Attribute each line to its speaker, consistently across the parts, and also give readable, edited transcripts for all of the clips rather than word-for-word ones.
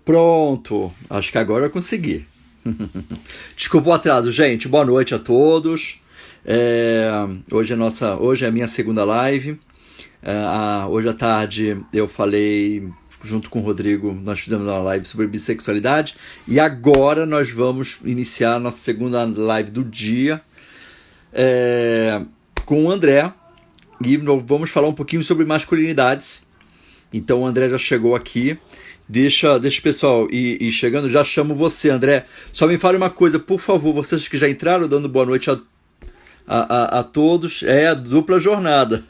Speaker 1: Pronto, acho que agora eu consegui. Desculpa o atraso, gente. Boa noite a todos. É, hoje é a minha segunda live. Hoje à tarde eu falei junto com o Rodrigo, nós fizemos uma live sobre bissexualidade e agora nós vamos iniciar a nossa segunda live do dia com o André e vamos falar um pouquinho sobre masculinidades. Então o André já chegou aqui. Deixa o pessoal ir chegando. Já chamo você, André. Só me fale uma coisa, por favor, vocês que já entraram, dando boa noite a todos. É a dupla jornada.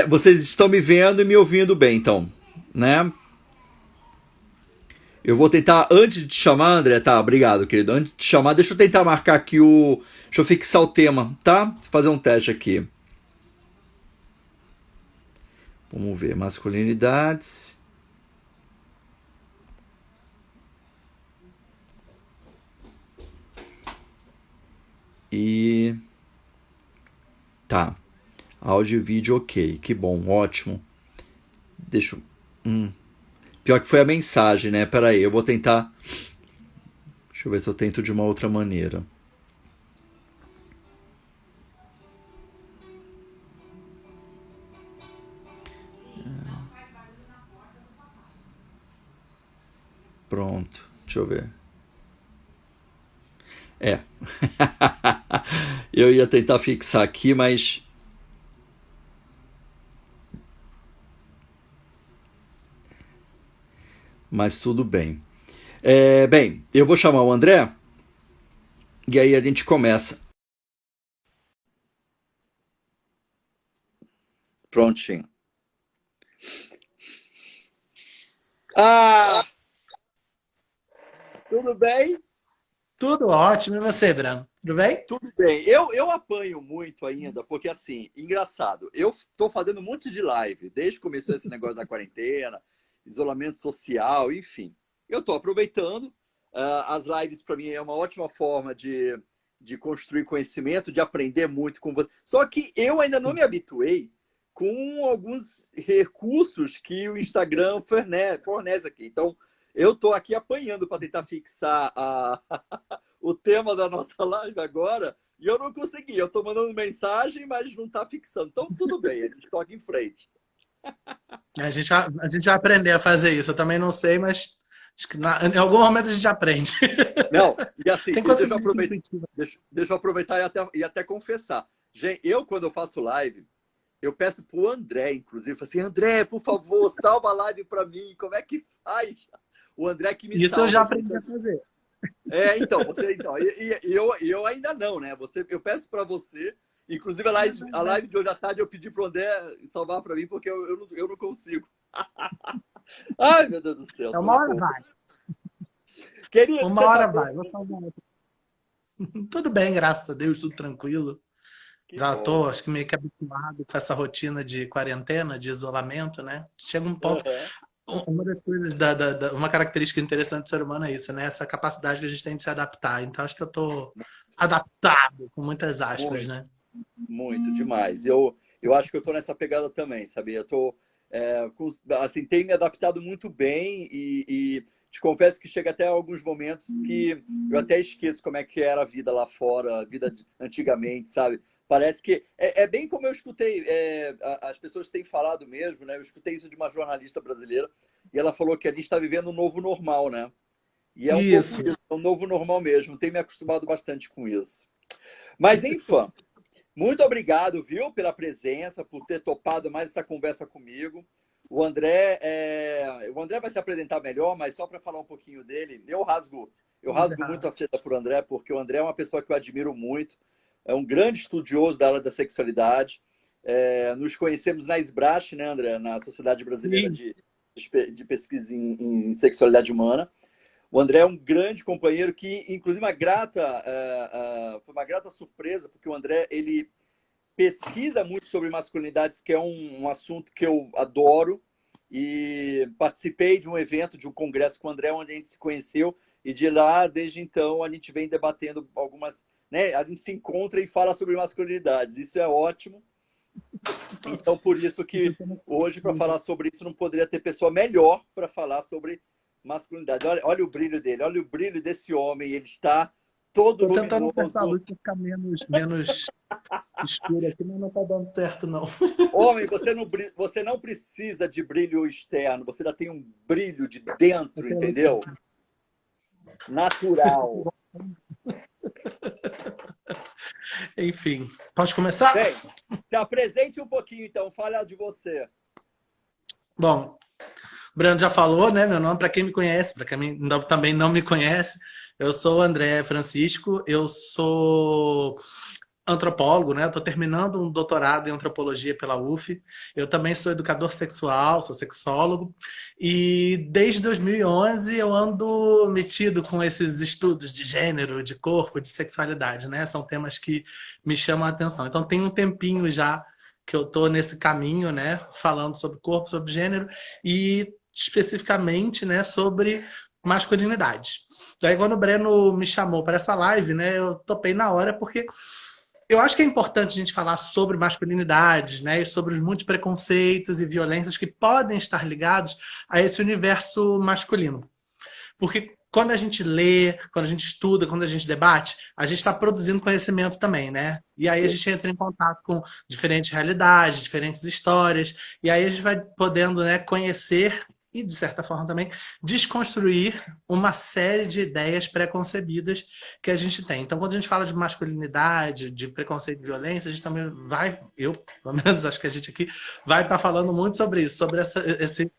Speaker 1: Vocês estão me vendo e me ouvindo bem, então, né? Eu vou tentar, antes de te chamar, André, tá? Obrigado, querido. Antes de te chamar, deixa eu tentar marcar aqui o. Deixa eu fixar o tema, tá? Vou fazer um teste aqui. Vamos ver, masculinidades. E. Tá. Áudio e vídeo ok. Que bom, ótimo. Deixa eu. Pior que foi a mensagem, né? Pera aí, eu vou tentar. Deixa eu ver se eu tento de uma outra maneira. Pronto, deixa eu ver. É. Eu ia tentar fixar aqui, mas. Mas tudo bem. Bem, eu vou chamar o André e aí a gente começa. Prontinho. Ah, tudo bem?
Speaker 2: Tudo ótimo, e você, Brano? Tudo bem?
Speaker 1: Tudo bem. Eu apanho muito ainda, porque assim, engraçado, eu tô fazendo um monte de live, desde que começou esse negócio da quarentena, isolamento social, enfim. Eu tô aproveitando. As lives, para mim, é uma ótima forma de construir conhecimento, de aprender muito com você. Só que eu ainda não me habituei com alguns recursos que o Instagram fornece aqui. Então, eu tô aqui apanhando para tentar fixar o tema da nossa live agora e eu não consegui. Eu estou mandando mensagem, mas não está fixando. Então, tudo bem, a gente toca em frente.
Speaker 2: A gente vai aprender a fazer isso. Eu também não sei, mas acho que em algum momento a gente aprende.
Speaker 1: Não, e assim,
Speaker 2: Tem coisa
Speaker 1: deixa eu
Speaker 2: muito
Speaker 1: aproveitar,
Speaker 2: intuitiva.
Speaker 1: deixa eu aproveitar e até confessar. Gente, quando eu faço live, eu peço para o André, inclusive, assim, André, por favor, salva a live para mim. Como é que faz? O André que me
Speaker 2: Isso eu já
Speaker 1: salva, gente.
Speaker 2: aprendi a fazer.
Speaker 1: Eu ainda não, né? Eu peço para você, inclusive a live de hoje à tarde eu pedi pro André salvar para mim porque eu não consigo. Ai, meu Deus do céu,
Speaker 2: Uma hora
Speaker 1: socorro.
Speaker 2: vai.
Speaker 1: Querido,
Speaker 2: Uma
Speaker 1: você tá
Speaker 2: hora
Speaker 1: bem?
Speaker 2: vai. Vou salvar. Tudo bem, graças a Deus, tudo tranquilo.
Speaker 1: Que
Speaker 2: Já
Speaker 1: bom.
Speaker 2: estou, acho que meio que habituado com essa rotina de quarentena, de isolamento, né? Chega um ponto.
Speaker 1: Aham.
Speaker 2: Uma das coisas, uma característica interessante do ser humano é isso, né? Essa capacidade que a gente tem de se adaptar. Então, acho que eu estou adaptado, com muitas aspas,
Speaker 1: Muito,
Speaker 2: né?
Speaker 1: muito demais. Eu acho que eu tô nessa pegada também, sabia? Eu tô, assim, tenho me adaptado muito bem e te confesso que chega até alguns momentos que eu até esqueço como é que era a vida lá fora, a vida antigamente, sabe? Parece que é bem como eu escutei, as pessoas têm falado mesmo, né? Eu escutei isso de uma jornalista brasileira e ela falou que a gente está vivendo um novo normal, né? E é um pouco
Speaker 2: Isso.
Speaker 1: isso, é um novo normal mesmo. Tenho me acostumado bastante com isso. Mas, enfim, muito obrigado, viu, pela presença, por ter topado mais essa conversa comigo. O André vai se apresentar melhor, mas só para falar um pouquinho dele, eu rasgo muito a seda por André, porque o André é uma pessoa que eu admiro muito, é um grande estudioso da área da sexualidade. Nos conhecemos na SBRASH, né, André, na Sociedade Brasileira
Speaker 2: Sim.
Speaker 1: de Pesquisa em Sexualidade Humana. O André é um grande companheiro que, inclusive, foi uma grata surpresa, porque o André ele pesquisa muito sobre masculinidades, que é um assunto que eu adoro, e participei de um evento, de um congresso com o André, onde a gente se conheceu, e de lá, desde então, a gente vem debatendo algumas, né, a gente se encontra e fala sobre masculinidades, isso é ótimo. Então, por isso que hoje, para falar sobre isso, não poderia ter pessoa melhor para falar sobre masculinidade. Olha o brilho dele, olha o brilho desse homem. Ele está todo
Speaker 2: Tô tentando apertar a
Speaker 1: luminoso.
Speaker 2: luz para ficar menos escuro aqui, mas não tá dando certo, não.
Speaker 1: Homem, você não precisa de brilho externo, você já tem um brilho de dentro, entendeu? Natural.
Speaker 2: Enfim, pode começar?
Speaker 1: Bem, se apresente um pouquinho, então. Fala de você.
Speaker 2: Bom, o Brando já falou, né? Meu nome, para quem me conhece, para quem também não me conhece, eu sou o André Francisco, eu sou antropólogo, né? Estou terminando um doutorado em antropologia pela UF. Eu também sou educador sexual, sou sexólogo. E desde 2011 eu ando metido com esses estudos de gênero, de corpo, de sexualidade, né? São temas que me chamam a atenção. Então tem um tempinho já que eu estou nesse caminho, né? Falando sobre corpo, sobre gênero e especificamente, né? Sobre masculinidade. Daí quando o Breno me chamou para essa live, né? Eu topei na hora porque eu acho que é importante a gente falar sobre masculinidade, né, e sobre os muitos preconceitos e violências que podem estar ligados a esse universo masculino. Porque quando a gente lê, quando a gente estuda, quando a gente debate, a gente está produzindo conhecimento também, né? E aí a gente entra em contato com diferentes realidades, diferentes histórias, e aí a gente vai podendo, né, conhecer e, de certa forma, também desconstruir uma série de ideias preconcebidas que a gente tem. Então, quando a gente fala de masculinidade, de preconceito e violência, a gente também vai, eu, pelo menos, acho que a gente aqui vai estar falando muito sobre isso, sobre esse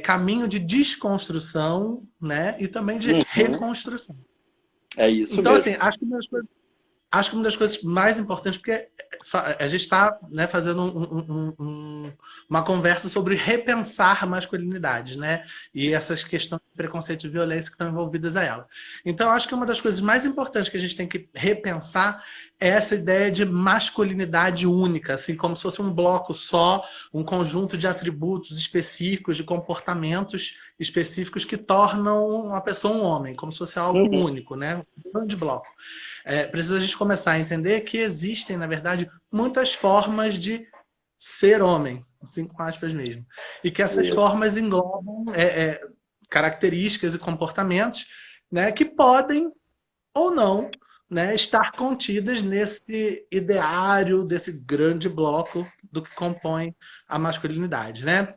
Speaker 2: caminho de desconstrução, né? E também de reconstrução.
Speaker 1: É isso
Speaker 2: então,
Speaker 1: mesmo.
Speaker 2: assim, acho que uma das coisas mais importantes, porque a gente está, né, fazendo uma conversa sobre repensar masculinidade, né? E essas questões de preconceito e violência que estão envolvidas a ela. Então, acho que uma das coisas mais importantes que a gente tem que repensar é essa ideia de masculinidade única, assim, como se fosse um bloco só, um conjunto de atributos específicos, de comportamentos específicos que tornam uma pessoa um homem, como se fosse algo único, né? Um grande bloco. Precisa a gente começar a entender que existem, na verdade, muitas formas de ser homem, assim com aspas mesmo. E que essas formas englobam características e comportamentos, né, que podem ou não, né, estar contidas nesse ideário, desse grande bloco do que compõe a masculinidade, né?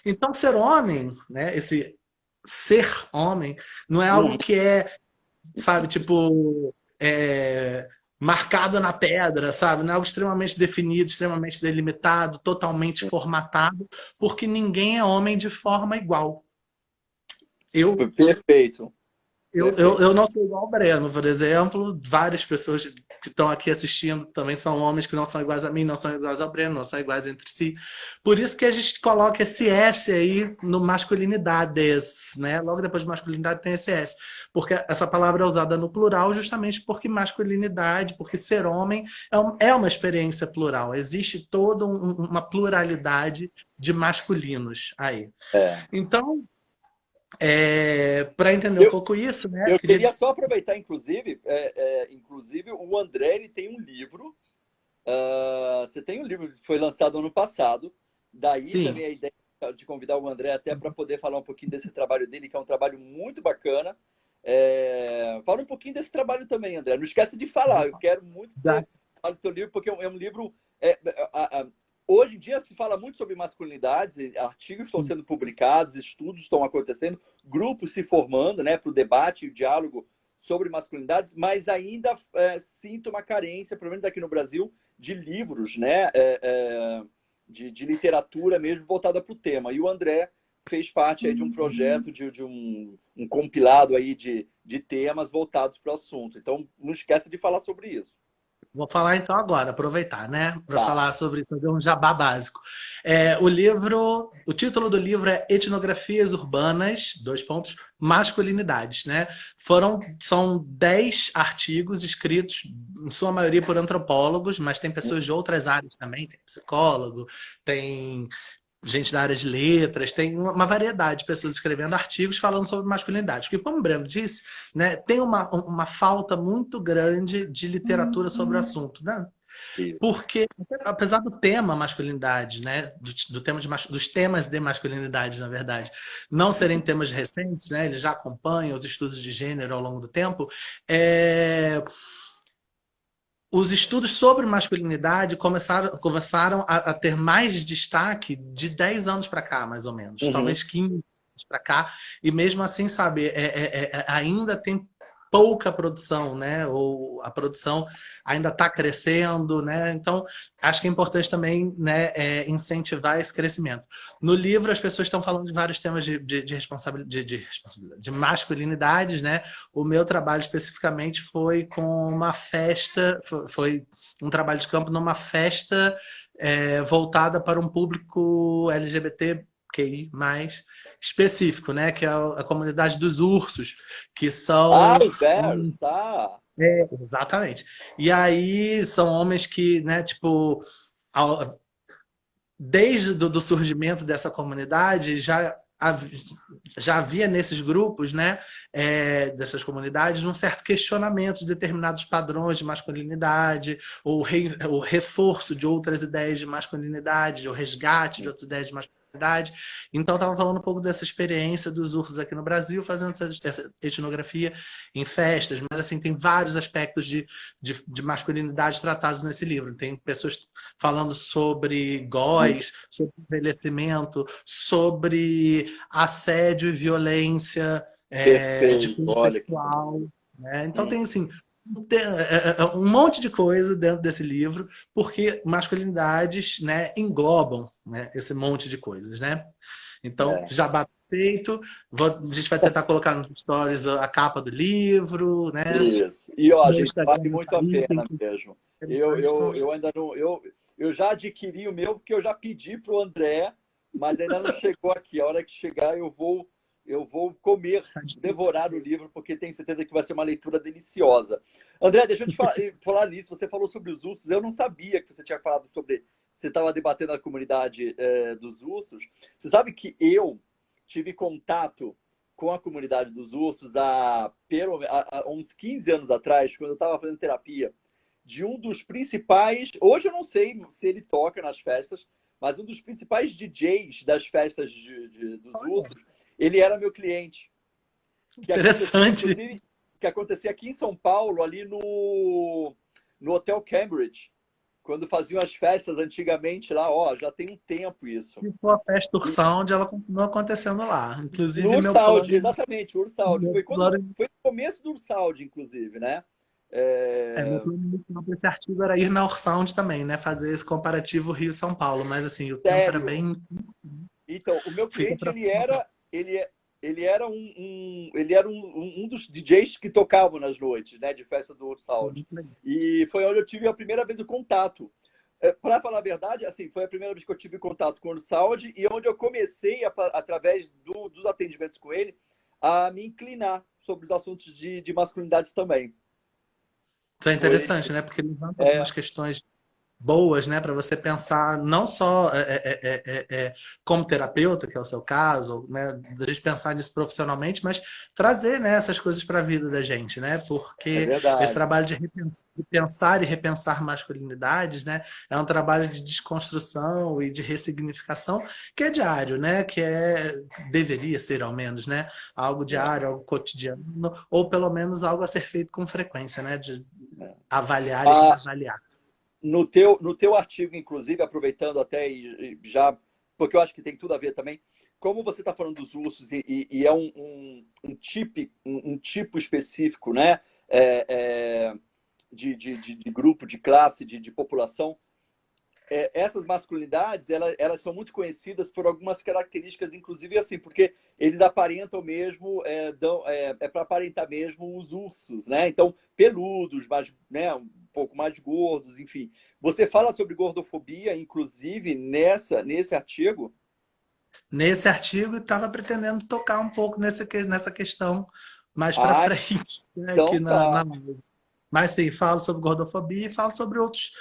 Speaker 2: Então, ser homem, né, esse ser homem, não é algo que sabe, tipo, marcado na pedra, sabe? Não é algo extremamente definido, extremamente delimitado, totalmente formatado, porque ninguém é homem de forma igual.
Speaker 1: Perfeito.
Speaker 2: Eu não sou igual ao Breno, por exemplo. Várias pessoas que estão aqui assistindo também são homens que não são iguais a mim, não são iguais ao Breno, não são iguais entre si. Por isso que a gente coloca esse S aí no masculinidades, né? Logo depois de masculinidade tem esse S. Porque essa palavra é usada no plural justamente porque masculinidade, porque ser homem é uma experiência plural. Existe toda uma pluralidade de masculinos aí. Então, para entender um pouco isso, né?
Speaker 1: Eu queria só aproveitar, inclusive, o André ele tem um livro. Você tem um livro que foi lançado ano passado. Daí também a ideia de convidar o André até para poder falar um pouquinho desse trabalho dele, que é um trabalho muito bacana. Fala um pouquinho desse trabalho também, André. Não esquece de falar. Eu quero muito que você fale do seu livro, porque é um livro... Hoje em dia se fala muito sobre masculinidades, artigos estão sendo publicados, estudos estão acontecendo, grupos se formando, né, para o debate e o diálogo sobre masculinidades, mas ainda sinto uma carência, pelo menos aqui no Brasil, de livros, né, de literatura mesmo voltada para o tema. E o André fez parte aí de um projeto, de um compilado aí de temas voltados para o assunto. Então, não esquece de falar sobre isso.
Speaker 2: Vou falar então agora, aproveitar, né? Para falar sobre um jabá básico. O título do livro é Etnografias Urbanas, masculinidades, né? São 10 artigos escritos, em sua maioria por antropólogos, mas tem pessoas de outras áreas também, tem psicólogo, tem gente da área de letras, tem uma variedade de pessoas escrevendo artigos falando sobre masculinidade. Porque, como o Breno disse, né, tem uma falta muito grande de literatura sobre o assunto. Né?
Speaker 1: Isso.
Speaker 2: Porque, apesar do tema masculinidade, né, do tema dos temas de masculinidade, na verdade, não serem temas recentes, né, eles já acompanham os estudos de gênero ao longo do tempo, os estudos sobre masculinidade começaram a ter mais destaque de 10 anos para cá, mais ou menos,
Speaker 1: Uhum.
Speaker 2: talvez 15 anos para cá, e mesmo assim, sabe, ainda tem pouca produção, né? Ou a produção ainda está crescendo, né? Então, acho que é importante também, né, incentivar esse crescimento. No livro, as pessoas estão falando de vários temas de responsabilidade, de masculinidades, né? O meu trabalho especificamente foi com uma festa, foi um trabalho de campo numa festa voltada para um público LGBTQI+, específico, né? Que é a comunidade dos ursos, que
Speaker 1: Ah,
Speaker 2: são
Speaker 1: os Bears, tá.
Speaker 2: exatamente. E aí são homens que, né, tipo, desde do surgimento dessa comunidade já havia nesses grupos, né, dessas comunidades, um certo questionamento de determinados padrões de masculinidade, o reforço de outras ideias de masculinidade, o resgate de outras ideias de masculinidade. Então, eu estava falando um pouco dessa experiência dos ursos aqui no Brasil, fazendo essa etnografia em festas, mas assim, tem vários aspectos de masculinidade tratados nesse livro. Tem pessoas falando sobre góis, sobre envelhecimento, sobre assédio e violência de
Speaker 1: Perfeito.
Speaker 2: cunho
Speaker 1: Olha que
Speaker 2: sexual. Né? Então
Speaker 1: bom.
Speaker 2: tem assim um monte de coisa dentro desse livro, porque masculinidades, né, englobam, né, esse monte de coisas, né? Então,
Speaker 1: É.
Speaker 2: já bateu feito, a gente vai tentar colocar nos stories a capa do livro, né?
Speaker 1: Isso. E ó,
Speaker 2: No
Speaker 1: gente, vale
Speaker 2: Instagram
Speaker 1: muito
Speaker 2: tá
Speaker 1: a
Speaker 2: aí, tem
Speaker 1: pena
Speaker 2: tudo.
Speaker 1: mesmo. Eu ainda não. Eu já adquiri o meu, porque eu já pedi para o André, mas ainda não chegou aqui. A hora que chegar, eu vou comer, devorar o livro, porque tenho certeza que vai ser uma leitura deliciosa. André, deixa eu te falar nisso. Você falou sobre os ursos. Eu não sabia que você tinha falado sobre. Você estava debatendo a comunidade dos ursos. Você sabe que eu tive contato com a comunidade dos ursos há uns 15 anos atrás, quando eu estava fazendo terapia, de um dos principais. Hoje eu não sei se ele toca nas festas, mas um dos principais DJs das festas dos
Speaker 2: Olha,
Speaker 1: ursos, ele era meu cliente. Que acontecia,
Speaker 2: interessante.
Speaker 1: inclusive, que acontecia aqui em São Paulo, ali no Hotel Cambridge, quando faziam as festas antigamente lá, ó, já tem um tempo isso.
Speaker 2: Se for a festa
Speaker 1: E
Speaker 2: Ursound, ela continua acontecendo lá.
Speaker 1: no
Speaker 2: Inclusive,
Speaker 1: Ursaud, exatamente, o Ursaud.
Speaker 2: meu plano,
Speaker 1: Foi no começo do Ursaud, inclusive, né?
Speaker 2: meu
Speaker 1: É,
Speaker 2: plano inicial para esse artigo era ir na Ursound também, né? Fazer esse comparativo Rio-São Paulo. Mas, assim, o tempo era
Speaker 1: sério.
Speaker 2: bem...
Speaker 1: Então, o meu
Speaker 2: Fica
Speaker 1: cliente,
Speaker 2: para...
Speaker 1: ele era um dos DJs que tocavam nas noites, né, de festa do Ursaud. E foi onde eu tive a primeira vez o contato. Para falar a verdade, assim, foi a primeira vez que eu tive contato com o Ursaud e onde eu comecei, através dos atendimentos com ele, a me inclinar sobre os assuntos de masculinidades também.
Speaker 2: Isso é
Speaker 1: Foi,
Speaker 2: interessante, né? Porque levanta
Speaker 1: é,
Speaker 2: algumas questões boas, né, para você pensar não só como terapeuta, que é o seu caso, né, da gente pensar nisso profissionalmente, mas trazer, né, essas coisas para a vida da gente, né,
Speaker 1: é
Speaker 2: porque esse
Speaker 1: verdade.
Speaker 2: trabalho de pensar e repensar masculinidades, né, é um trabalho de desconstrução e de ressignificação que é diário, né, deveria ser ao menos, né, algo
Speaker 1: É,
Speaker 2: diário, algo cotidiano, ou pelo menos algo a ser feito com frequência, né, de
Speaker 1: é.
Speaker 2: avaliar e
Speaker 1: Ah,
Speaker 2: reavaliar.
Speaker 1: no teu artigo, inclusive, aproveitando até e já, porque eu acho que tem tudo a ver também, como você está falando dos ursos e é um tipo específico, né, é, é, de grupo, de classe, de população, essas masculinidades, elas são muito conhecidas por algumas características, inclusive assim, porque eles aparentam mesmo, para aparentar mesmo os ursos, né? Então, peludos, mais, né, um pouco mais gordos, enfim. Você fala sobre gordofobia, inclusive, nesse artigo?
Speaker 2: Nesse artigo, estava pretendendo tocar um pouco nessa questão mais para
Speaker 1: Ah,
Speaker 2: frente, né, aqui
Speaker 1: então tá.
Speaker 2: Mas sim, falo sobre gordofobia e falo sobre outros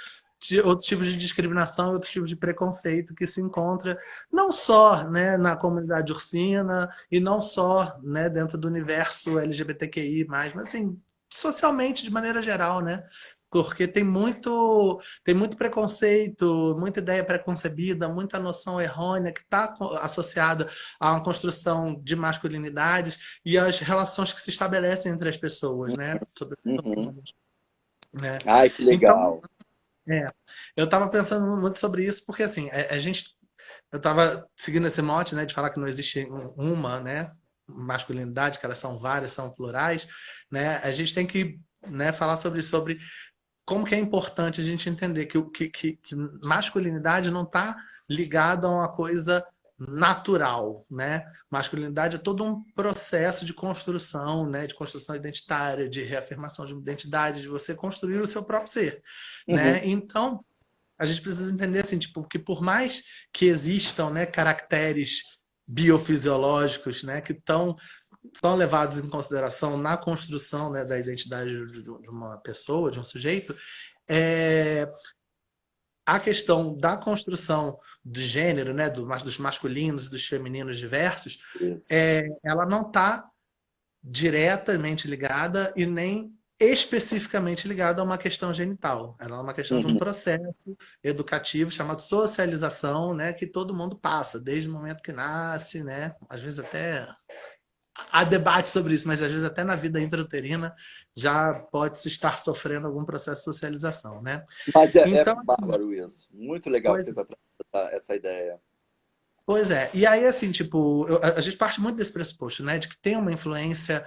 Speaker 2: tipos de discriminação, outros tipos de preconceito que se encontra não só, né, na comunidade ursina e não só, né, dentro do universo LGBTQI+, mas assim, socialmente, de maneira geral, né? porque tem muito preconceito, muita ideia preconcebida, muita noção errônea que está associada a uma construção de masculinidades e as relações que se estabelecem entre as pessoas, né?
Speaker 1: Uhum.
Speaker 2: Né?
Speaker 1: Ai, que
Speaker 2: Então,
Speaker 1: legal.
Speaker 2: eu estava pensando muito sobre isso, porque assim, eu estava seguindo esse mote, né, de falar que não existe uma, né, masculinidade, que elas são várias, são plurais, né? A gente tem que, né, falar sobre como que é importante a gente entender que masculinidade não está ligada a uma coisa natural, né? Masculinidade é todo um processo de construção, né? De construção identitária, de reafirmação de identidade, de você construir o seu próprio ser,
Speaker 1: Uhum.
Speaker 2: né? Então, a gente precisa entender assim, tipo, que por mais que existam, né, caracteres biofisiológicos, né, que são levados em consideração na construção, né, da identidade de uma pessoa, de um sujeito, é, a questão da construção do gênero, né, dos masculinos e dos femininos diversos,
Speaker 1: Isso.
Speaker 2: ela não está diretamente ligada e nem especificamente ligada a uma questão genital. Ela é uma questão de um
Speaker 1: Uhum.
Speaker 2: processo educativo chamado socialização, né, que todo mundo passa, desde o momento que nasce, né, às vezes até há debate sobre isso, mas às vezes até na vida intrauterina já pode-se estar sofrendo algum processo de socialização, né?
Speaker 1: Mas é
Speaker 2: Então,
Speaker 1: bárbaro isso. Muito legal que
Speaker 2: pois,
Speaker 1: você está trazendo essa ideia.
Speaker 2: pois é. E aí, assim, tipo, a gente parte muito desse pressuposto, né? De que tem uma influência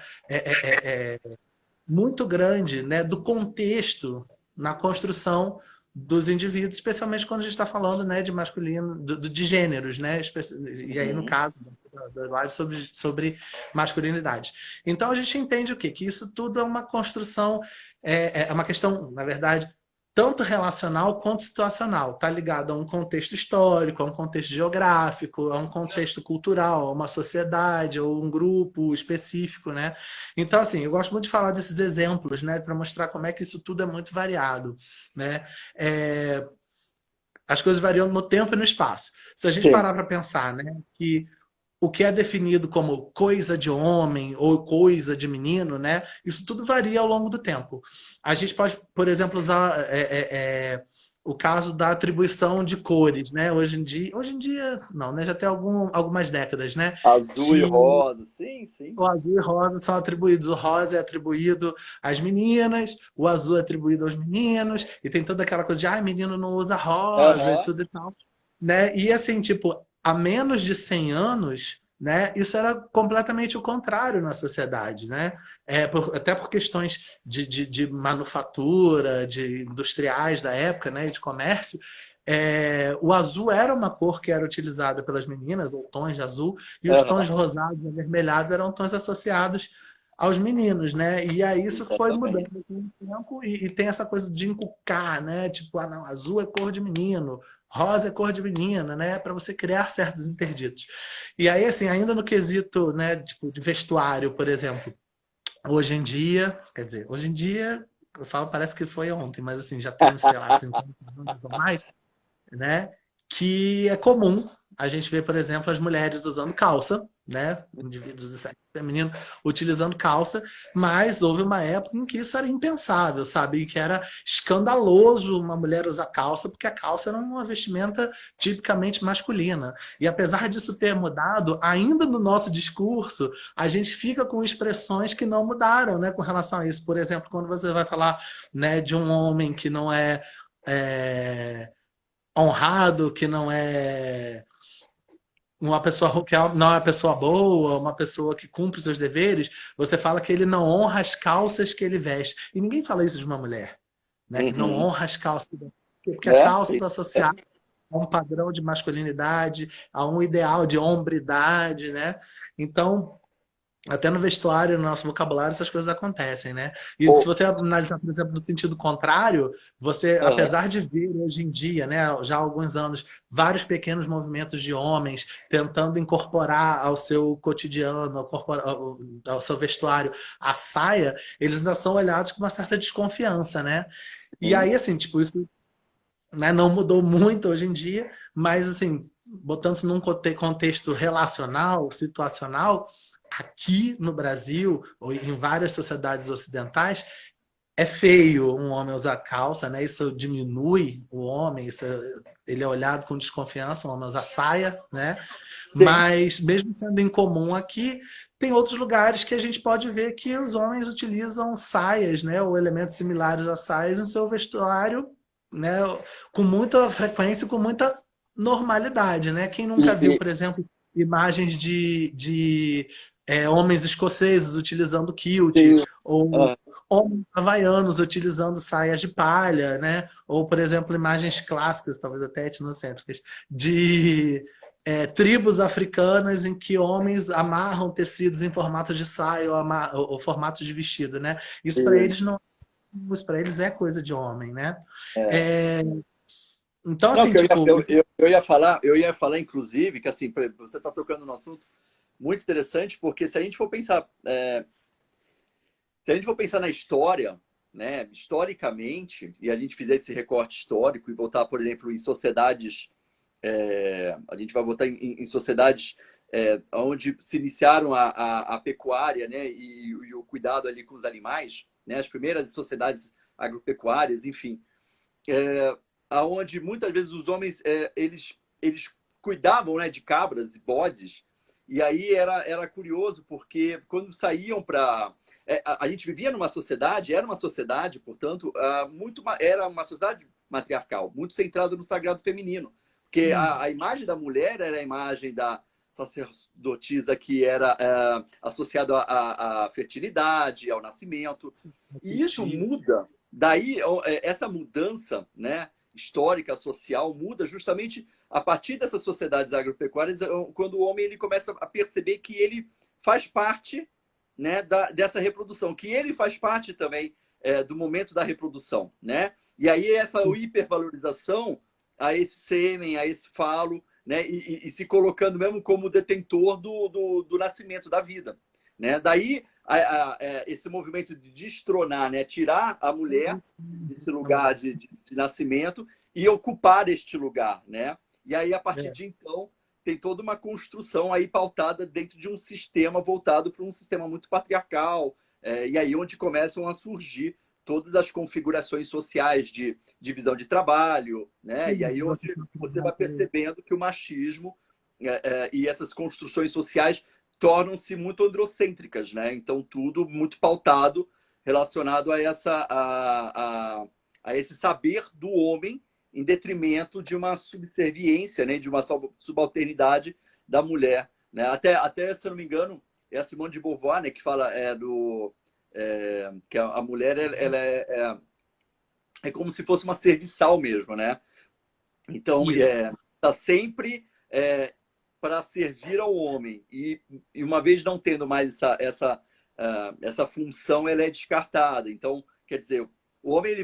Speaker 2: muito grande, né? Do contexto na construção dos indivíduos, especialmente quando a gente está falando, né, de masculino, de gêneros, né? E aí, no
Speaker 1: Uhum.
Speaker 2: caso da live sobre masculinidade. Então, a gente entende o quê? Que isso tudo é uma construção, é uma questão, na verdade, tanto relacional quanto situacional. Está ligado a um contexto histórico, a um contexto geográfico, a um contexto cultural, a uma sociedade ou um grupo específico, né? Então, assim, eu gosto muito de falar desses exemplos, né, para mostrar como é que isso tudo é muito variado, né? É, as coisas variam no tempo e no espaço. Se a gente
Speaker 1: Sim.
Speaker 2: parar para pensar, né, que o que é definido como coisa de homem ou coisa de menino, né, isso tudo varia ao longo do tempo. A gente pode, por exemplo, usar o caso da atribuição de cores, né? Hoje em dia não, né? Já tem algumas décadas, né?
Speaker 1: Azul e
Speaker 2: Que
Speaker 1: rosa. Sim, sim.
Speaker 2: o azul e o rosa são atribuídos. O rosa é atribuído às meninas, o azul é atribuído aos meninos, e tem toda aquela coisa de, ah, menino não usa rosa e
Speaker 1: Aham.
Speaker 2: tudo e tal. Né? E assim, tipo, há menos de 100 anos, né, isso era completamente o contrário na sociedade, né? Até por questões de manufatura, de industriais da época, né, e de comércio, o azul era uma cor que era utilizada pelas meninas, ou tons de azul, e os tons
Speaker 1: Aham.
Speaker 2: rosados e avermelhados eram tons associados aos meninos, né? E aí isso foi mudando
Speaker 1: Exatamente.
Speaker 2: com o tempo e tem essa coisa de inculcar, né? Tipo, ah, não, azul é cor de menino, rosa é cor de menina, né? Para você criar certos interditos. E aí, assim, ainda no quesito, né, tipo, de vestuário, por exemplo, hoje em dia, quer dizer, hoje em dia, eu falo, parece que foi ontem, mas assim, já tem, sei lá, 50 anos ou mais, né? Que é comum a gente ver, por exemplo, as mulheres usando calça, né? Indivíduos do sexo feminino utilizando calça, mas houve uma época em que isso era impensável, sabe? Que era escandaloso uma mulher usar calça, porque a calça era uma vestimenta tipicamente masculina. E apesar disso ter mudado, ainda no nosso discurso, a gente fica com expressões que não mudaram, né, com relação a isso. Por exemplo, quando você vai falar, né, de um homem que não é honrado, que não é uma pessoa que não é uma pessoa boa, uma pessoa que cumpre seus deveres, você fala que ele não honra as calças que ele veste. E ninguém fala isso de uma mulher, né? Que não
Speaker 1: Uhum.
Speaker 2: honra as calças que veste. Porque a
Speaker 1: É?
Speaker 2: calça está associada a um padrão de masculinidade, a um ideal de hombridade, né? Então, até no vestuário, no nosso vocabulário, essas coisas acontecem, né? E se
Speaker 1: Pô,
Speaker 2: você analisar, por exemplo, no sentido contrário, você,
Speaker 1: aham.
Speaker 2: apesar de ver hoje em dia, né, já há alguns anos, vários pequenos movimentos de homens tentando incorporar ao seu cotidiano, ao seu vestuário, a saia, eles ainda são olhados com uma certa desconfiança, né? E
Speaker 1: Uhum.
Speaker 2: aí, assim, tipo, isso, né, não mudou muito hoje em dia, mas, assim, botando-se num contexto relacional, situacional, aqui no Brasil, ou em várias sociedades ocidentais, é feio um homem usar calça, né? Isso diminui o homem, ele é olhado com desconfiança, um homem usar saia, né?
Speaker 1: Sim.
Speaker 2: Mas, mesmo sendo incomum aqui, tem outros lugares que a gente pode ver que os homens utilizam saias, né? Ou elementos similares a saias no seu vestuário, né? Com muita frequência, com muita normalidade, né? Quem nunca viu,
Speaker 1: E,
Speaker 2: por exemplo, imagens de homens escoceses utilizando kilt,
Speaker 1: e,
Speaker 2: ou
Speaker 1: ah,
Speaker 2: homens havaianos utilizando saias de palha, né? Ou, por exemplo, imagens clássicas, talvez até etnocêntricas, de tribos africanas em que homens amarram tecidos em formato de saia ou formato de vestido, né? Isso para eles
Speaker 1: isso.
Speaker 2: não, isso para eles é coisa de homem, né?
Speaker 1: É.
Speaker 2: É, então,
Speaker 1: Não,
Speaker 2: assim,
Speaker 1: que eu ia,
Speaker 2: tipo,
Speaker 1: eu ia falar, inclusive, que assim, você está tocando no assunto muito interessante, porque se a gente for pensar na história, né, historicamente, e a gente fizer esse recorte histórico e voltar, por exemplo, em sociedades, a gente vai voltar em sociedades onde se iniciaram a pecuária, né, e o cuidado ali com os animais, né, as primeiras sociedades agropecuárias, enfim, aonde muitas vezes os homens eles cuidavam, né, de cabras e bodes, e aí era curioso porque quando saíam para a gente vivia numa sociedade, era uma sociedade, portanto, era uma sociedade matriarcal, muito centrada no sagrado feminino, porque a imagem da mulher era a imagem da sacerdotisa que era associada à fertilidade, ao nascimento, e isso muda. Daí, essa mudança, né, histórica, social, muda justamente a partir dessas sociedades agropecuárias, quando o homem ele começa a perceber que ele faz parte, né, dessa reprodução, que ele faz parte também do momento da reprodução, né? E aí essa
Speaker 2: sim,
Speaker 1: hipervalorização a esse sêmen, a esse falo, né? E se colocando mesmo como detentor do nascimento da vida, né? Daí esse movimento de destronar, né? Tirar a mulher desse lugar de nascimento e ocupar este lugar, né? E aí, a partir
Speaker 2: é,
Speaker 1: de então, tem toda uma construção aí pautada dentro de um sistema voltado para um sistema muito patriarcal, e aí onde começam a surgir todas as configurações sociais de divisão de trabalho, né? E
Speaker 2: sim,
Speaker 1: aí onde você vai percebendo que o machismo e essas construções sociais tornam-se muito androcêntricas, né? Então tudo muito pautado relacionado a esse saber do homem em detrimento de uma subserviência, né? De uma subalternidade da mulher, né? Até se eu não me engano é a Simone de Beauvoir, né? Que fala que a mulher ela é como se fosse uma serviçal mesmo, né? Então,
Speaker 2: isso.
Speaker 1: está sempre para servir ao homem. E uma vez não tendo mais essa função, ela é descartada. Então, quer dizer, o homem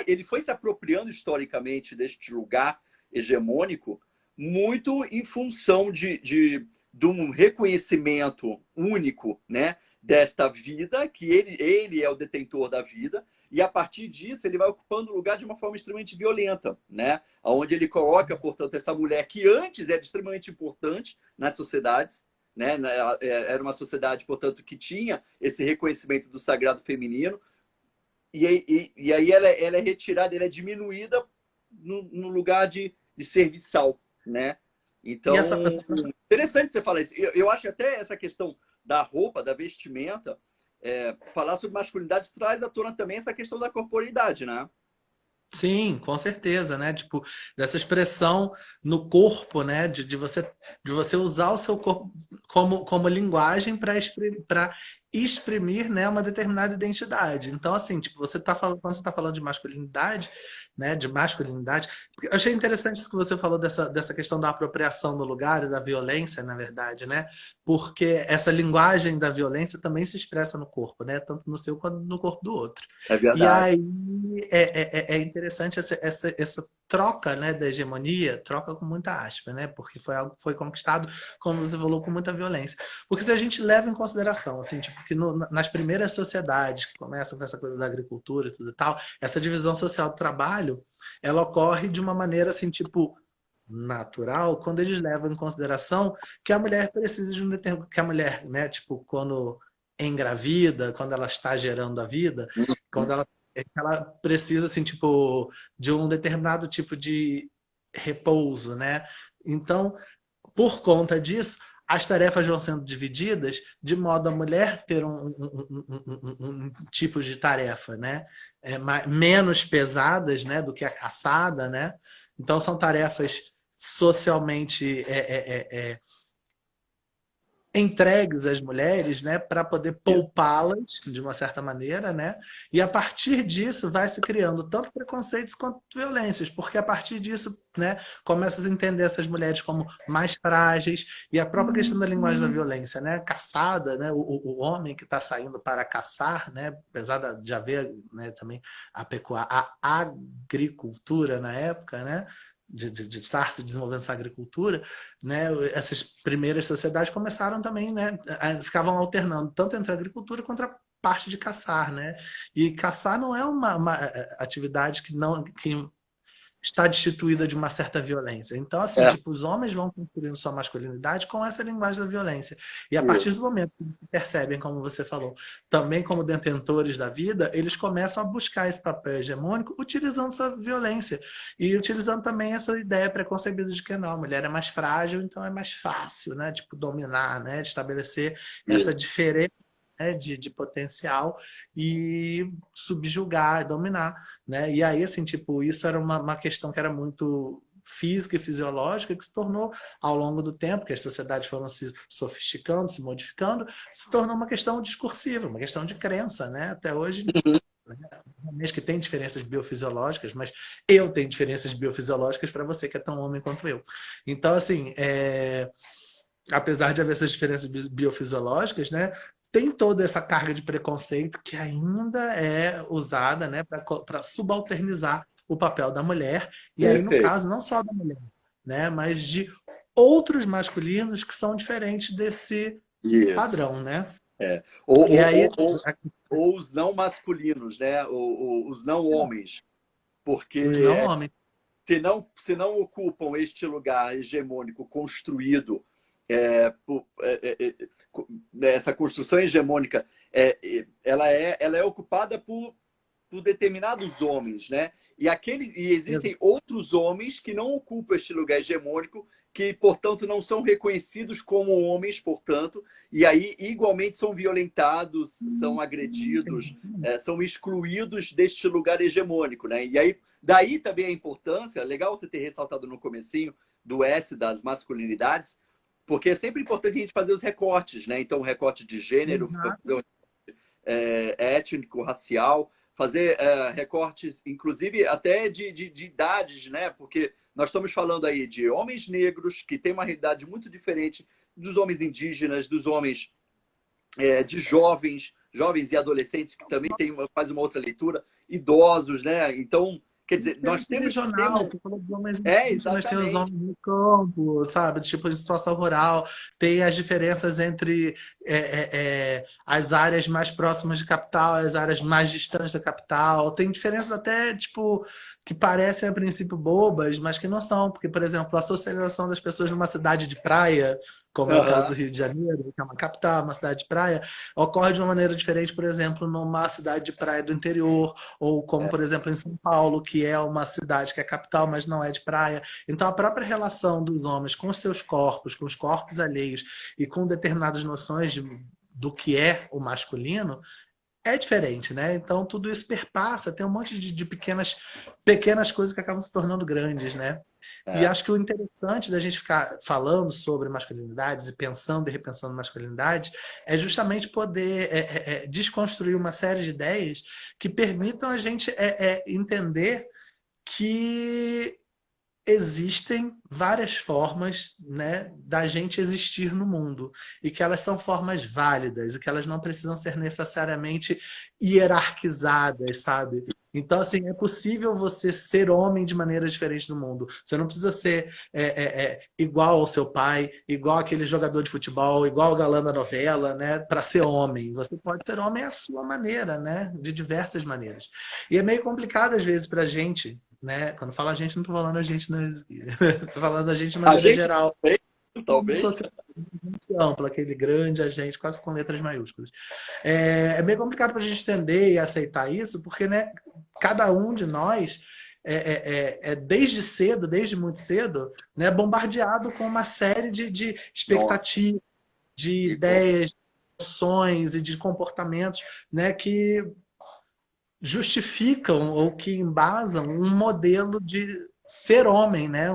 Speaker 1: ele foi se apropriando historicamente deste lugar hegemônico muito em função de um reconhecimento único, né, desta vida, que ele é o detentor da vida, e a partir disso ele vai ocupando o lugar de uma forma extremamente violenta, né? Onde ele coloca, portanto, essa mulher que antes era extremamente importante nas sociedades, né? Era uma sociedade, portanto, que tinha esse reconhecimento do sagrado feminino, e aí ela é retirada, ela é diminuída no lugar de serviçal, né?
Speaker 2: E
Speaker 1: Então, interessante você falar isso. Eu acho até essa questão da roupa, da vestimenta, falar sobre masculinidade traz à tona também essa questão da corporeidade, né?
Speaker 2: sim, com certeza, né? Tipo, dessa expressão no corpo, né? De você usar o seu corpo como linguagem para exprimir, né, uma determinada identidade. Então, assim, tipo, quando você está falando de masculinidade, né? De masculinidade, porque eu achei interessante isso que você falou dessa questão da apropriação do lugar e da violência, na verdade, né? Porque essa linguagem da violência também se expressa no corpo, né? Tanto no seu quanto no corpo do outro.
Speaker 1: É
Speaker 2: E
Speaker 1: verdade.
Speaker 2: aí é interessante essa troca, né, da hegemonia, troca com muita aspa, né? Porque foi algo que foi conquistado, como você falou, com muita violência. Porque se a gente leva em consideração, assim, tipo, que nas primeiras sociedades que começam com essa coisa da agricultura e tudo e tal, essa divisão social do trabalho, ela ocorre de uma maneira, assim, tipo, natural, quando eles levam em consideração que a mulher precisa de um determinado, que a mulher, né, tipo, quando engravida, quando ela está gerando a vida, quando ela é que ela precisa, assim, tipo, de um determinado tipo de repouso, né? Então, por conta disso, as tarefas vão sendo divididas de modo a mulher ter um tipo de tarefa, né? Menos pesadas, né, do que a caçada, né? Então são tarefas socialmente entregues às mulheres, né, para poder poupá-las de uma certa maneira, né? E a partir disso vai se criando tanto preconceitos quanto violências, porque a partir disso, né, começa a entender essas mulheres como mais frágeis e a própria questão da linguagem da violência, né? Caçada, né? O homem que está saindo para caçar, né? Apesar de haver, né, também a agricultura na época, né? De estar se desenvolvendo essa agricultura, né, essas primeiras sociedades começaram também, né, ficavam alternando tanto entre a agricultura quanto a parte de caçar, né? E caçar não é uma atividade que está destituída de uma certa violência. Então, assim,
Speaker 1: É,
Speaker 2: tipo, os homens vão construindo sua masculinidade com essa linguagem da violência. E a partir
Speaker 1: isso.
Speaker 2: do momento que percebem, como você falou, também como detentores da vida, eles começam a buscar esse papel hegemônico utilizando sua violência. E utilizando também essa ideia preconcebida de que não, a mulher é mais frágil, então é mais fácil, né? Tipo, dominar, né? De estabelecer essa
Speaker 1: Isso.
Speaker 2: diferença, né, de potencial e subjugar, dominar, né? E aí, assim, tipo, isso era uma questão que era muito física e fisiológica que se tornou, ao longo do tempo, que as sociedades foram se sofisticando, se modificando, se tornou uma questão discursiva, uma questão de crença, né? Até hoje, né? Mesmo que tem diferenças biofisiológicas, mas eu tenho diferenças biofisiológicas para você que é tão homem quanto eu. Então, assim, apesar de haver essas diferenças biofisiológicas, né, tem toda essa carga de preconceito que ainda é usada, né, para subalternizar o papel da mulher, e aí, no
Speaker 1: Perfeito.
Speaker 2: caso, não só da mulher, né, mas de outros masculinos que são diferentes desse
Speaker 1: Isso.
Speaker 2: padrão, né?
Speaker 1: É.
Speaker 2: E aí,
Speaker 1: Ou os não masculinos, né? Os não homens.
Speaker 2: os não
Speaker 1: Porque
Speaker 2: homens.
Speaker 1: se não ocupam este lugar hegemônico construído, essa construção hegemônica, ela é ocupada por determinados homens, né? E existem outros homens que não ocupam este lugar hegemônico, que, portanto, não são reconhecidos como homens, portanto, e aí igualmente são violentados, são agredidos, são excluídos deste lugar hegemônico, né? E aí, daí também a importância, legal você ter ressaltado no comecinho do S das masculinidades, porque é sempre importante a gente fazer os recortes, né? Então, recorte de gênero,
Speaker 2: Exato.
Speaker 1: étnico, racial, fazer recortes, inclusive até de idades, né? Porque nós estamos falando aí de homens negros que têm uma realidade muito diferente dos homens indígenas, dos homens de jovens e adolescentes que também fazem uma outra leitura, idosos, né? Então, quer dizer, nós
Speaker 2: Diferença
Speaker 1: temos que ter
Speaker 2: regional,
Speaker 1: um.
Speaker 2: que quando os homens indígenas tem os
Speaker 1: Exatamente.
Speaker 2: homens no campo, sabe? Tipo, em situação rural, tem as diferenças entre as áreas mais próximas de capital, as áreas mais distantes da capital. Tem diferenças até, tipo, que parecem a princípio bobas, mas que não são. Porque, por exemplo, a socialização das pessoas numa cidade de praia, como é o caso
Speaker 1: Uhum.
Speaker 2: do Rio de Janeiro, que é uma capital, uma cidade de praia, ocorre de uma maneira diferente, por exemplo, numa cidade de praia do interior, ou como,
Speaker 1: É,
Speaker 2: por exemplo, em São Paulo, que é uma cidade que é capital, mas não é de praia. Então, a própria relação dos homens com os seus corpos, com os corpos alheios e com determinadas noções do que é o masculino é diferente, né? Então, tudo isso perpassa, tem um monte de pequenas coisas que acabam se tornando grandes, né? E
Speaker 1: é,
Speaker 2: acho que o interessante da gente ficar falando sobre masculinidades e pensando e repensando masculinidade é justamente poder desconstruir uma série de ideias que permitam a gente entender que existem várias formas, né, da gente existir no mundo e que elas são formas válidas e que elas não precisam ser necessariamente hierarquizadas, sabe? Então, assim, é possível você ser homem de maneira diferente no mundo. Você não precisa ser igual ao seu pai, igual aquele jogador de futebol, igual o galã da novela, né, para ser homem. Você pode ser homem à sua maneira, né, de diversas maneiras. E é meio complicado às vezes para a gente, né? Quando fala a gente, não estou falando a gente, não. Estou falando a gente de
Speaker 1: a
Speaker 2: maneira
Speaker 1: gente
Speaker 2: geral.
Speaker 1: talvez.
Speaker 2: amplo, aquele grande agente, quase com letras maiúsculas. É meio complicado para a gente entender e aceitar isso, porque, né, cada um de nós desde cedo, desde muito cedo, né, bombardeado com uma série de
Speaker 1: Nossa,
Speaker 2: expectativas, de
Speaker 1: que coisa.
Speaker 2: ideias, de emoções e de comportamentos, né, que justificam ou que embasam um modelo de ser homem, né?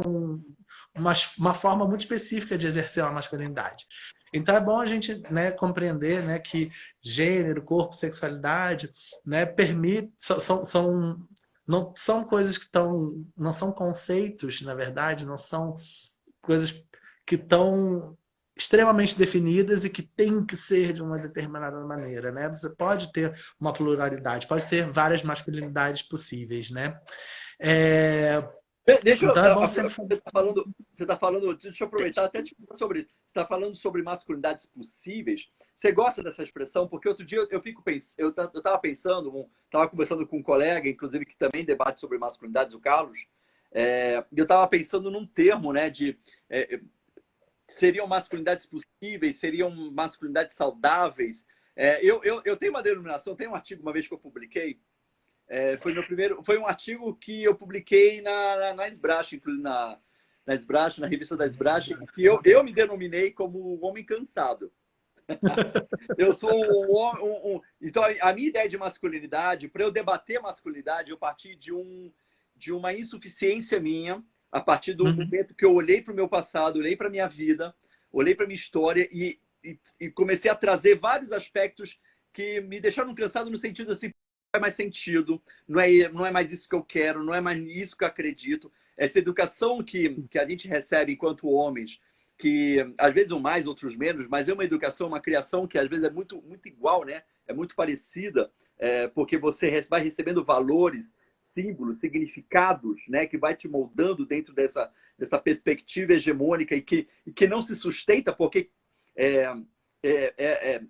Speaker 2: Uma forma muito específica de exercer a masculinidade. Então é bom a gente, né, compreender, né, que gênero, corpo, sexualidade, né, permite, não são coisas que estão, não são conceitos, na verdade, não são coisas que estão extremamente definidas e que têm que ser de uma determinada maneira, né? Você pode ter uma pluralidade, pode ter várias masculinidades possíveis, né? É,
Speaker 1: Deixa eu.
Speaker 2: então é bom sempre fazer.
Speaker 1: Você tá falando, deixa eu aproveitar até te falar sobre isso. Você está falando sobre masculinidades possíveis. Você gosta dessa expressão? Porque outro dia eu fico pensando, eu estava pensando, estava conversando com um colega, inclusive, que também debate sobre masculinidades, o Carlos. Eu estava pensando num termo, né, de seriam masculinidades possíveis, seriam masculinidades saudáveis. Eu tenho uma denominação, tem um artigo uma vez que eu publiquei, foi meu primeiro, foi um artigo que eu publiquei na Sbrash, inclusive na Sbrash, na revista da Sbrash, que eu me denominei como um homem cansado. Eu sou então a minha ideia de masculinidade, para eu debater masculinidade, eu parti de uma insuficiência minha, a partir do momento que eu olhei para o meu passado, olhei para a minha vida, olhei para a minha história e comecei a trazer vários aspectos que me deixaram cansado no sentido assim, não é mais sentido, não é mais isso que eu quero, não é mais isso que eu acredito. Essa educação que a gente recebe enquanto homens, que às vezes um mais, outros menos, mas é uma educação, uma criação que às vezes é muito, muito igual, né? É muito parecida, porque você vai recebendo valores, símbolos, significados, né? Que vai te moldando dentro dessa perspectiva hegemônica e que não se sustenta, porque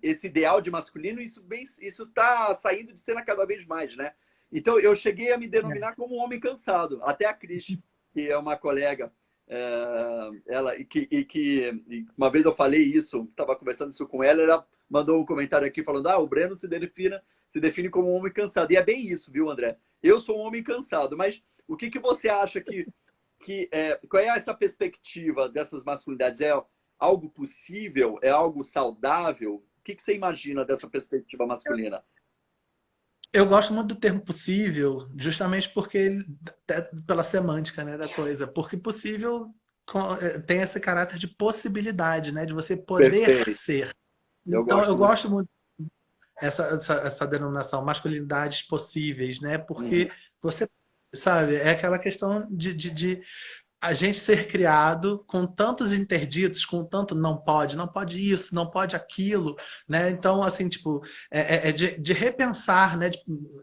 Speaker 1: esse ideal de masculino, isso está saindo de cena cada vez mais, né? Então eu cheguei a me denominar como um homem cansado. Até a Cris, que é uma colega, e uma vez eu falei isso, estava conversando isso com ela mandou um comentário aqui falando: o Breno se define como um homem cansado. E é bem isso, viu, André? Eu sou um homem cansado, mas o que você acha qual é essa perspectiva dessas masculinidades? É algo possível? É algo saudável? O que você imagina dessa perspectiva masculina?
Speaker 2: Eu gosto muito do termo possível, justamente porque pela semântica, né, da coisa, porque possível tem esse caráter de possibilidade, né, de você poder
Speaker 1: Perfeito.
Speaker 2: ser.
Speaker 1: Eu
Speaker 2: Então eu
Speaker 1: gosto muito.
Speaker 2: gosto muito essa denominação, masculinidades possíveis, né, porque você sabe, é aquela questão de a gente ser criado com tantos interditos, com tanto não pode isso, não pode aquilo, né? Então, assim, tipo, de repensar, né?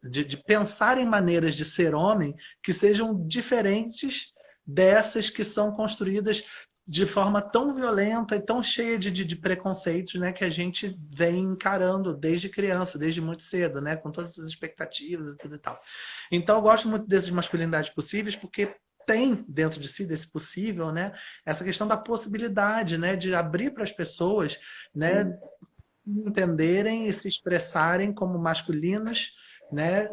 Speaker 2: De pensar em maneiras de ser homem que sejam diferentes dessas que são construídas de forma tão violenta e tão cheia de preconceitos, né? Que a gente vem encarando desde criança, desde muito cedo, né? Com todas essas expectativas e tudo e tal. Então, eu gosto muito dessas masculinidades possíveis porque tem dentro de si desse possível, né, essa questão da possibilidade, né, de abrir para as pessoas, né, entenderem e se expressarem como masculinos, né,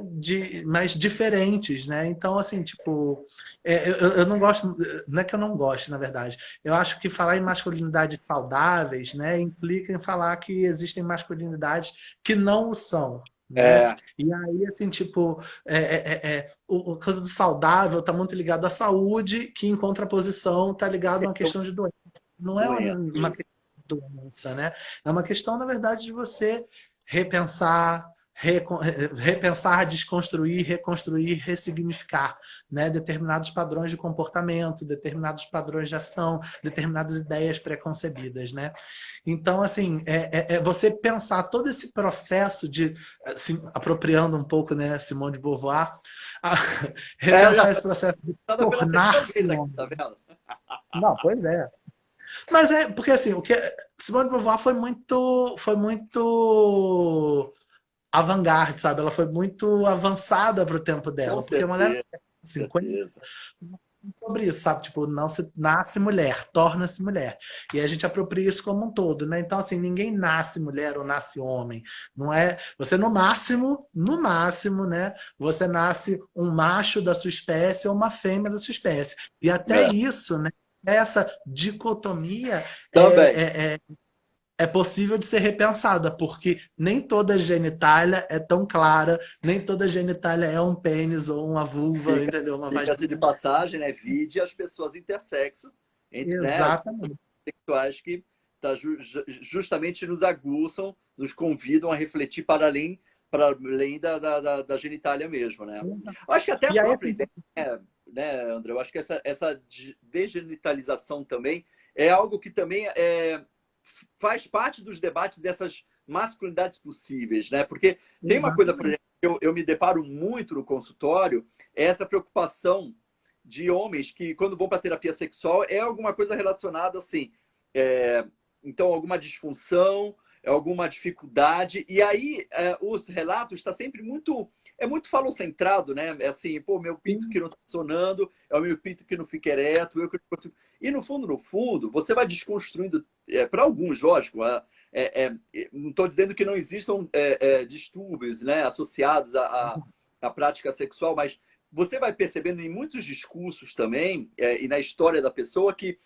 Speaker 2: mas diferentes, né? Então, assim, tipo, eu não gosto, não é que eu não gosto, na verdade. Eu acho que falar em masculinidades saudáveis, né, implica em falar que existem masculinidades que não o são, né?
Speaker 1: É,
Speaker 2: E aí, assim, tipo, o coisa do saudável está muito ligado à saúde, que em contraposição está ligado a uma questão de doença. Não é uma
Speaker 1: isso.
Speaker 2: questão de doença, né? É uma questão, na verdade, de você repensar, repensar, desconstruir, reconstruir, ressignificar, né? Determinados padrões de comportamento, determinados padrões de ação, determinadas ideias preconcebidas, né? Então, assim, você pensar todo esse processo de, assim, apropriando um pouco, né, Simone de Beauvoir,
Speaker 1: Já
Speaker 2: repensar esse processo de
Speaker 1: tá pela segunda
Speaker 2: tornar-se
Speaker 1: vez aqui,
Speaker 2: homem.
Speaker 1: tá vendo?
Speaker 2: Não, pois é. Mas porque assim, o que Simone de Beauvoir foi muito avant-garde, sabe? Ela foi muito avançada para o tempo
Speaker 1: Com
Speaker 2: dela, porque a mulher
Speaker 1: certeza,
Speaker 2: de 50
Speaker 1: certeza.
Speaker 2: sobre isso, sabe? Tipo, não se nasce mulher, torna-se mulher. E a gente apropria isso como um todo, né? Então, assim, ninguém nasce mulher ou nasce homem. Não é. Você, no máximo, né? Você nasce um macho da sua espécie ou uma fêmea da sua espécie. E até
Speaker 1: É.
Speaker 2: isso, né? Essa dicotomia
Speaker 1: Também.
Speaker 2: é possível de ser repensada, porque nem toda genitália é tão clara, nem toda genitália é um pênis ou uma vulva,
Speaker 1: Fica,
Speaker 2: entendeu? Uma
Speaker 1: fica-se de
Speaker 2: vagina.
Speaker 1: passagem, né? Vide as pessoas intersexo, entre, né? As
Speaker 2: Exatamente.
Speaker 1: sexuais que justamente nos aguçam, nos convidam a refletir para além da genitália mesmo, né? Eu acho que até a
Speaker 2: E aí,
Speaker 1: própria
Speaker 2: assim,
Speaker 1: ideia, né, André? Eu acho que essa degenitalização também é algo que também faz parte dos debates dessas masculinidades possíveis, né? Porque tem uma coisa, por
Speaker 2: exatamente.
Speaker 1: exemplo, que eu me deparo muito no consultório, é essa preocupação de homens que, quando vão para terapia sexual, é alguma coisa relacionada assim, é, então alguma disfunção, alguma dificuldade, e aí os relatos está sempre muito falocentrado, né? É assim, pô, meu pinto que
Speaker 2: Sim,
Speaker 1: não está funcionando, é o meu pinto que não fica ereto, eu que não consigo. E no fundo, você vai desconstruindo, para alguns, lógico, não estou dizendo que não existam distúrbios, né, associados à prática sexual, mas você vai percebendo em muitos discursos também, e na história da pessoa, que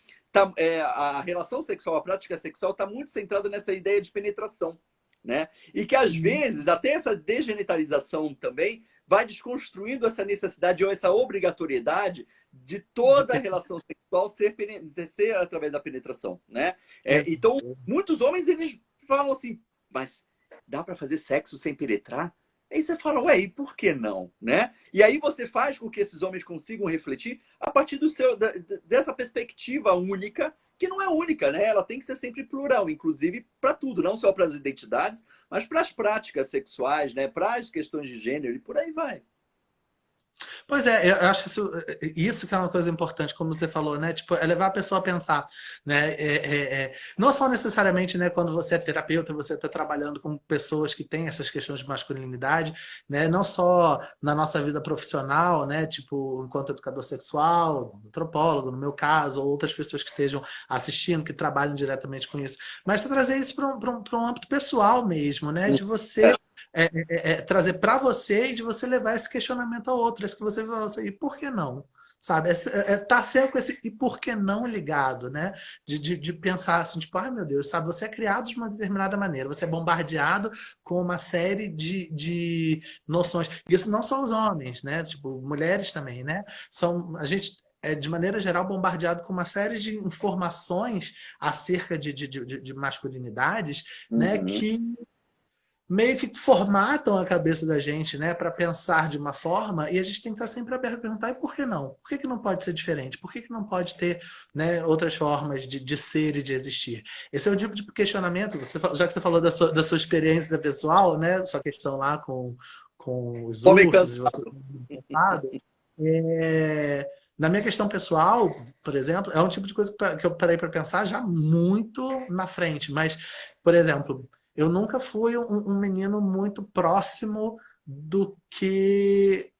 Speaker 1: a relação sexual, a prática sexual está muito centrada nessa ideia de penetração, né? E que às
Speaker 2: sim.
Speaker 1: vezes, até essa degenitalização também, vai desconstruindo essa necessidade ou essa obrigatoriedade de
Speaker 2: De
Speaker 1: toda a
Speaker 2: ter-
Speaker 1: relação sexual ser através da penetração, né?
Speaker 2: é,
Speaker 1: Então, muitos homens, eles falam assim, mas dá para fazer sexo sem penetrar? Aí você fala, ué, e por que não, né? E aí você faz com que esses homens consigam refletir a partir dessa perspectiva única, que não é única, né? Ela tem que ser sempre plural, inclusive para tudo, não só para as identidades, mas para as práticas sexuais, né? Para as questões de gênero e por aí vai.
Speaker 2: Pois é, eu acho isso que é uma coisa importante, como você falou, né? Tipo, é levar a pessoa a pensar, né? Não só necessariamente, né, quando você é terapeuta, você está trabalhando com pessoas que têm essas questões de masculinidade, né? Não só na nossa vida profissional, né? Tipo, enquanto educador sexual, antropólogo, no meu caso, ou outras pessoas que estejam assistindo, que trabalham diretamente com isso, mas trazer isso para um âmbito pessoal mesmo, né? De você
Speaker 1: É,
Speaker 2: trazer para você e de você levar esse questionamento a outras, que você fala assim, e por que não? Sabe? Tá sempre com esse e por que não ligado, né? De pensar assim, tipo, ai meu Deus, sabe? Você é criado de uma determinada maneira, você é bombardeado com uma série de noções. Isso não são os homens, né? Tipo, mulheres também, né? A gente é, de maneira geral, bombardeado com uma série de informações acerca de masculinidades, né?
Speaker 1: uhum.
Speaker 2: Que meio que formatam a cabeça da gente, né, para pensar de uma forma, e a gente tem que estar sempre aberto a perguntar, e por que não? Por que que não pode ser diferente? Por que que não pode ter, né, outras formas de ser e de existir? Esse é o tipo de questionamento, já que você falou da sua experiência da pessoal, né, sua questão lá com os
Speaker 1: Homem
Speaker 2: ursos, e
Speaker 1: cansado.
Speaker 2: você é, na minha questão pessoal, por exemplo, é um tipo de coisa que eu parei para pensar já muito na frente. Mas, por exemplo, eu nunca fui um menino muito próximo do que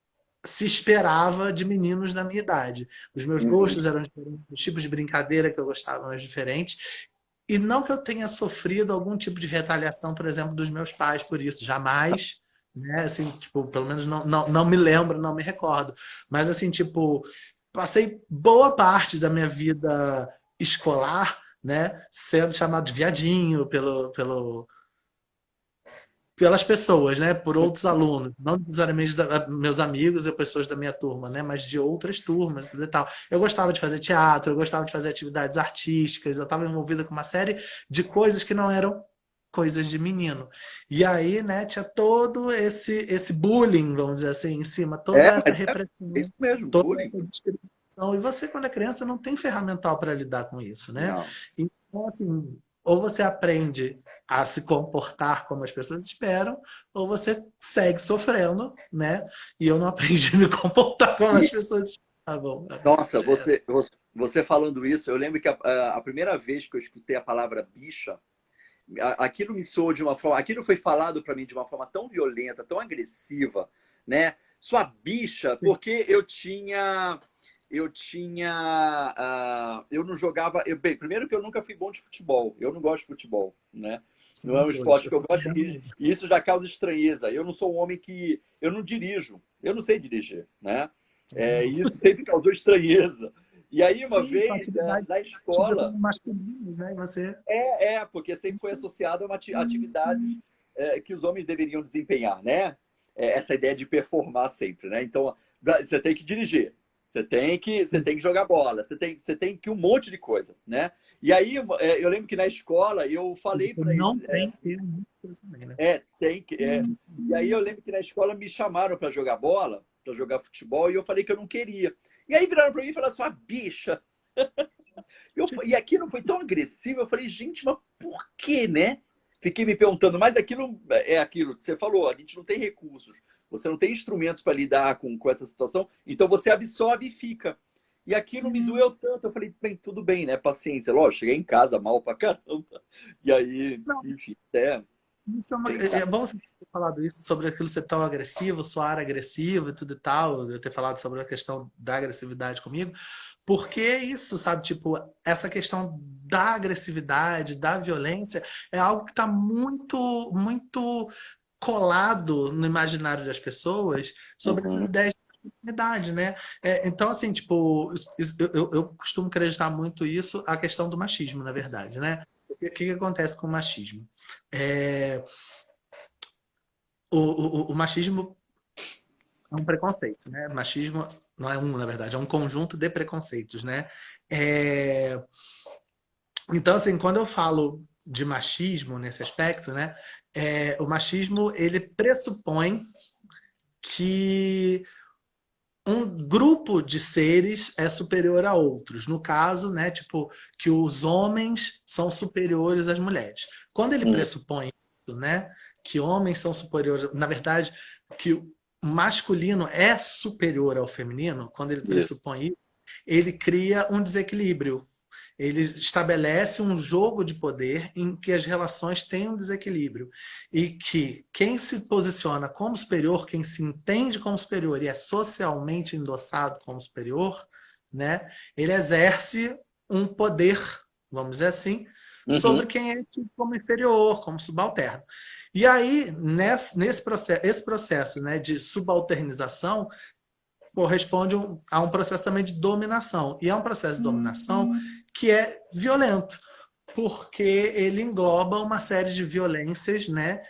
Speaker 2: se esperava de meninos da minha idade. Os meus
Speaker 1: Uhum.
Speaker 2: gostos eram diferentes, os tipos de brincadeira que eu gostava eram diferentes. E não que eu tenha sofrido algum tipo de retaliação, por exemplo, dos meus pais por isso, jamais, né? Assim, tipo, pelo menos não me lembro, não me recordo. Mas assim, tipo, passei boa parte da minha vida escolar, né, sendo chamado de viadinho pelas pessoas, né? Por outros alunos, não necessariamente meus amigos e pessoas da minha turma, né? Mas de outras turmas e tal. Eu gostava de fazer teatro, eu gostava de fazer atividades artísticas, eu estava envolvida com uma série de coisas que não eram coisas de menino. E aí, né, tinha todo esse bullying, vamos dizer assim, em cima, toda essa
Speaker 1: Mas é
Speaker 2: repressão,
Speaker 1: isso mesmo,
Speaker 2: toda
Speaker 1: bullying.
Speaker 2: essa discriminação. E você, quando é criança, não tem ferramental para lidar com isso, né?
Speaker 1: Não.
Speaker 2: Então, assim, ou você aprende a se comportar como as pessoas esperam, ou você segue sofrendo, né? E eu não aprendi a me comportar como as
Speaker 1: E,
Speaker 2: pessoas esperavam. A
Speaker 1: nossa,
Speaker 2: verdade é essa.
Speaker 1: você falando isso, eu lembro que a primeira vez que eu escutei a palavra bicha, aquilo me soou de uma forma, aquilo foi falado para mim de uma forma tão violenta, tão agressiva, né? Sua bicha,
Speaker 2: Sim,
Speaker 1: porque eu tinha eu tinha. Eu não jogava. Bem, primeiro que eu nunca fui bom de futebol. Eu não gosto de futebol, né? Não é um
Speaker 2: Somos dois.
Speaker 1: esporte
Speaker 2: Eu
Speaker 1: que eu
Speaker 2: sou
Speaker 1: gosto
Speaker 2: brasileiro.
Speaker 1: e isso já causa estranheza. Eu não sou um homem que. Eu não dirijo. Eu não sei dirigir, né? E isso sempre causou estranheza. E aí, uma
Speaker 2: Sim, com
Speaker 1: vez,
Speaker 2: atividade
Speaker 1: na
Speaker 2: tida
Speaker 1: escola,
Speaker 2: como masculino, né? E você.
Speaker 1: porque sempre foi associado a atividades que os homens deveriam desempenhar, né? Essa ideia de performar sempre, né? Então, você tem que dirigir, você tem que jogar bola, você tem que um monte de coisa, né? E aí, eu lembro que na escola eu falei
Speaker 2: Você
Speaker 1: para eles,
Speaker 2: não tem que ter muita coisa também, né?
Speaker 1: tem que, e aí eu lembro que na escola me chamaram para jogar bola, para jogar futebol, e eu falei que eu não queria. E aí viraram para mim e falaram assim, ah, bicha, e aquilo foi tão agressivo, eu falei, gente, mas por quê, né? Fiquei me perguntando, mas aquilo é aquilo que você falou, a gente não tem recursos, você não tem instrumentos para lidar com essa situação, então você absorve e fica. E aquilo me doeu tanto, eu falei, bem, tudo bem, né? Paciência. Lógico, cheguei em casa mal pra caramba. E aí,
Speaker 2: Não,
Speaker 1: enfim, até
Speaker 2: isso
Speaker 1: tentar.
Speaker 2: é bom você ter falado isso sobre aquilo ser tão agressivo, soar agressivo e tudo e tal, eu ter falado sobre a questão da agressividade comigo, porque é isso, sabe? Tipo, essa questão da agressividade, da violência, é algo que está muito, muito colado no imaginário das pessoas sobre essas
Speaker 1: Uhum.
Speaker 2: ideias de masculinidade, né? Então, assim, tipo, eu costumo acreditar muito isso, a questão do machismo, na verdade, né? O que acontece com o machismo? É, o machismo é um preconceito, né? O machismo não é um, na verdade, é um conjunto de preconceitos, né? É, então, assim, quando eu falo de machismo nesse aspecto, né? O machismo, ele pressupõe que um grupo de seres é superior a outros. No caso, né, tipo, que os homens são superiores às mulheres. Quando ele
Speaker 1: Uhum.
Speaker 2: pressupõe isso, né, que homens são superiores, na verdade, que o masculino é superior ao feminino, quando ele
Speaker 1: Isso.
Speaker 2: pressupõe isso, ele cria um desequilíbrio. Ele estabelece um jogo de poder em que as relações têm um desequilíbrio e que quem se posiciona como superior, quem se entende como superior e é socialmente endossado como superior, né, ele exerce um poder, vamos dizer assim, sobre
Speaker 1: Uhum.
Speaker 2: quem é tido como inferior, como subalterno. E aí, nesse processo, esse processo, né, de subalternização corresponde a um processo também de dominação. E é um processo de dominação que é violento, porque ele engloba uma série de violências, né,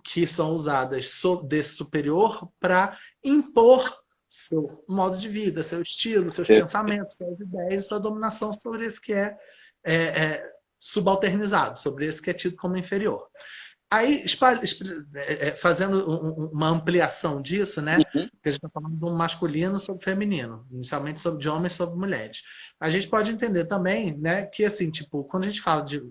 Speaker 2: que são usadas desse superior para impor seu modo de vida, seu estilo, seus pensamentos, suas ideias, sua dominação sobre esse que é, subalternizado, sobre esse que é tido como inferior. Aí, fazendo uma ampliação disso, né?
Speaker 1: Uhum.
Speaker 2: Porque a gente está falando de um masculino sobre feminino, inicialmente sobre de homens sobre mulheres. A gente pode entender também, né, que assim, tipo, quando a gente fala de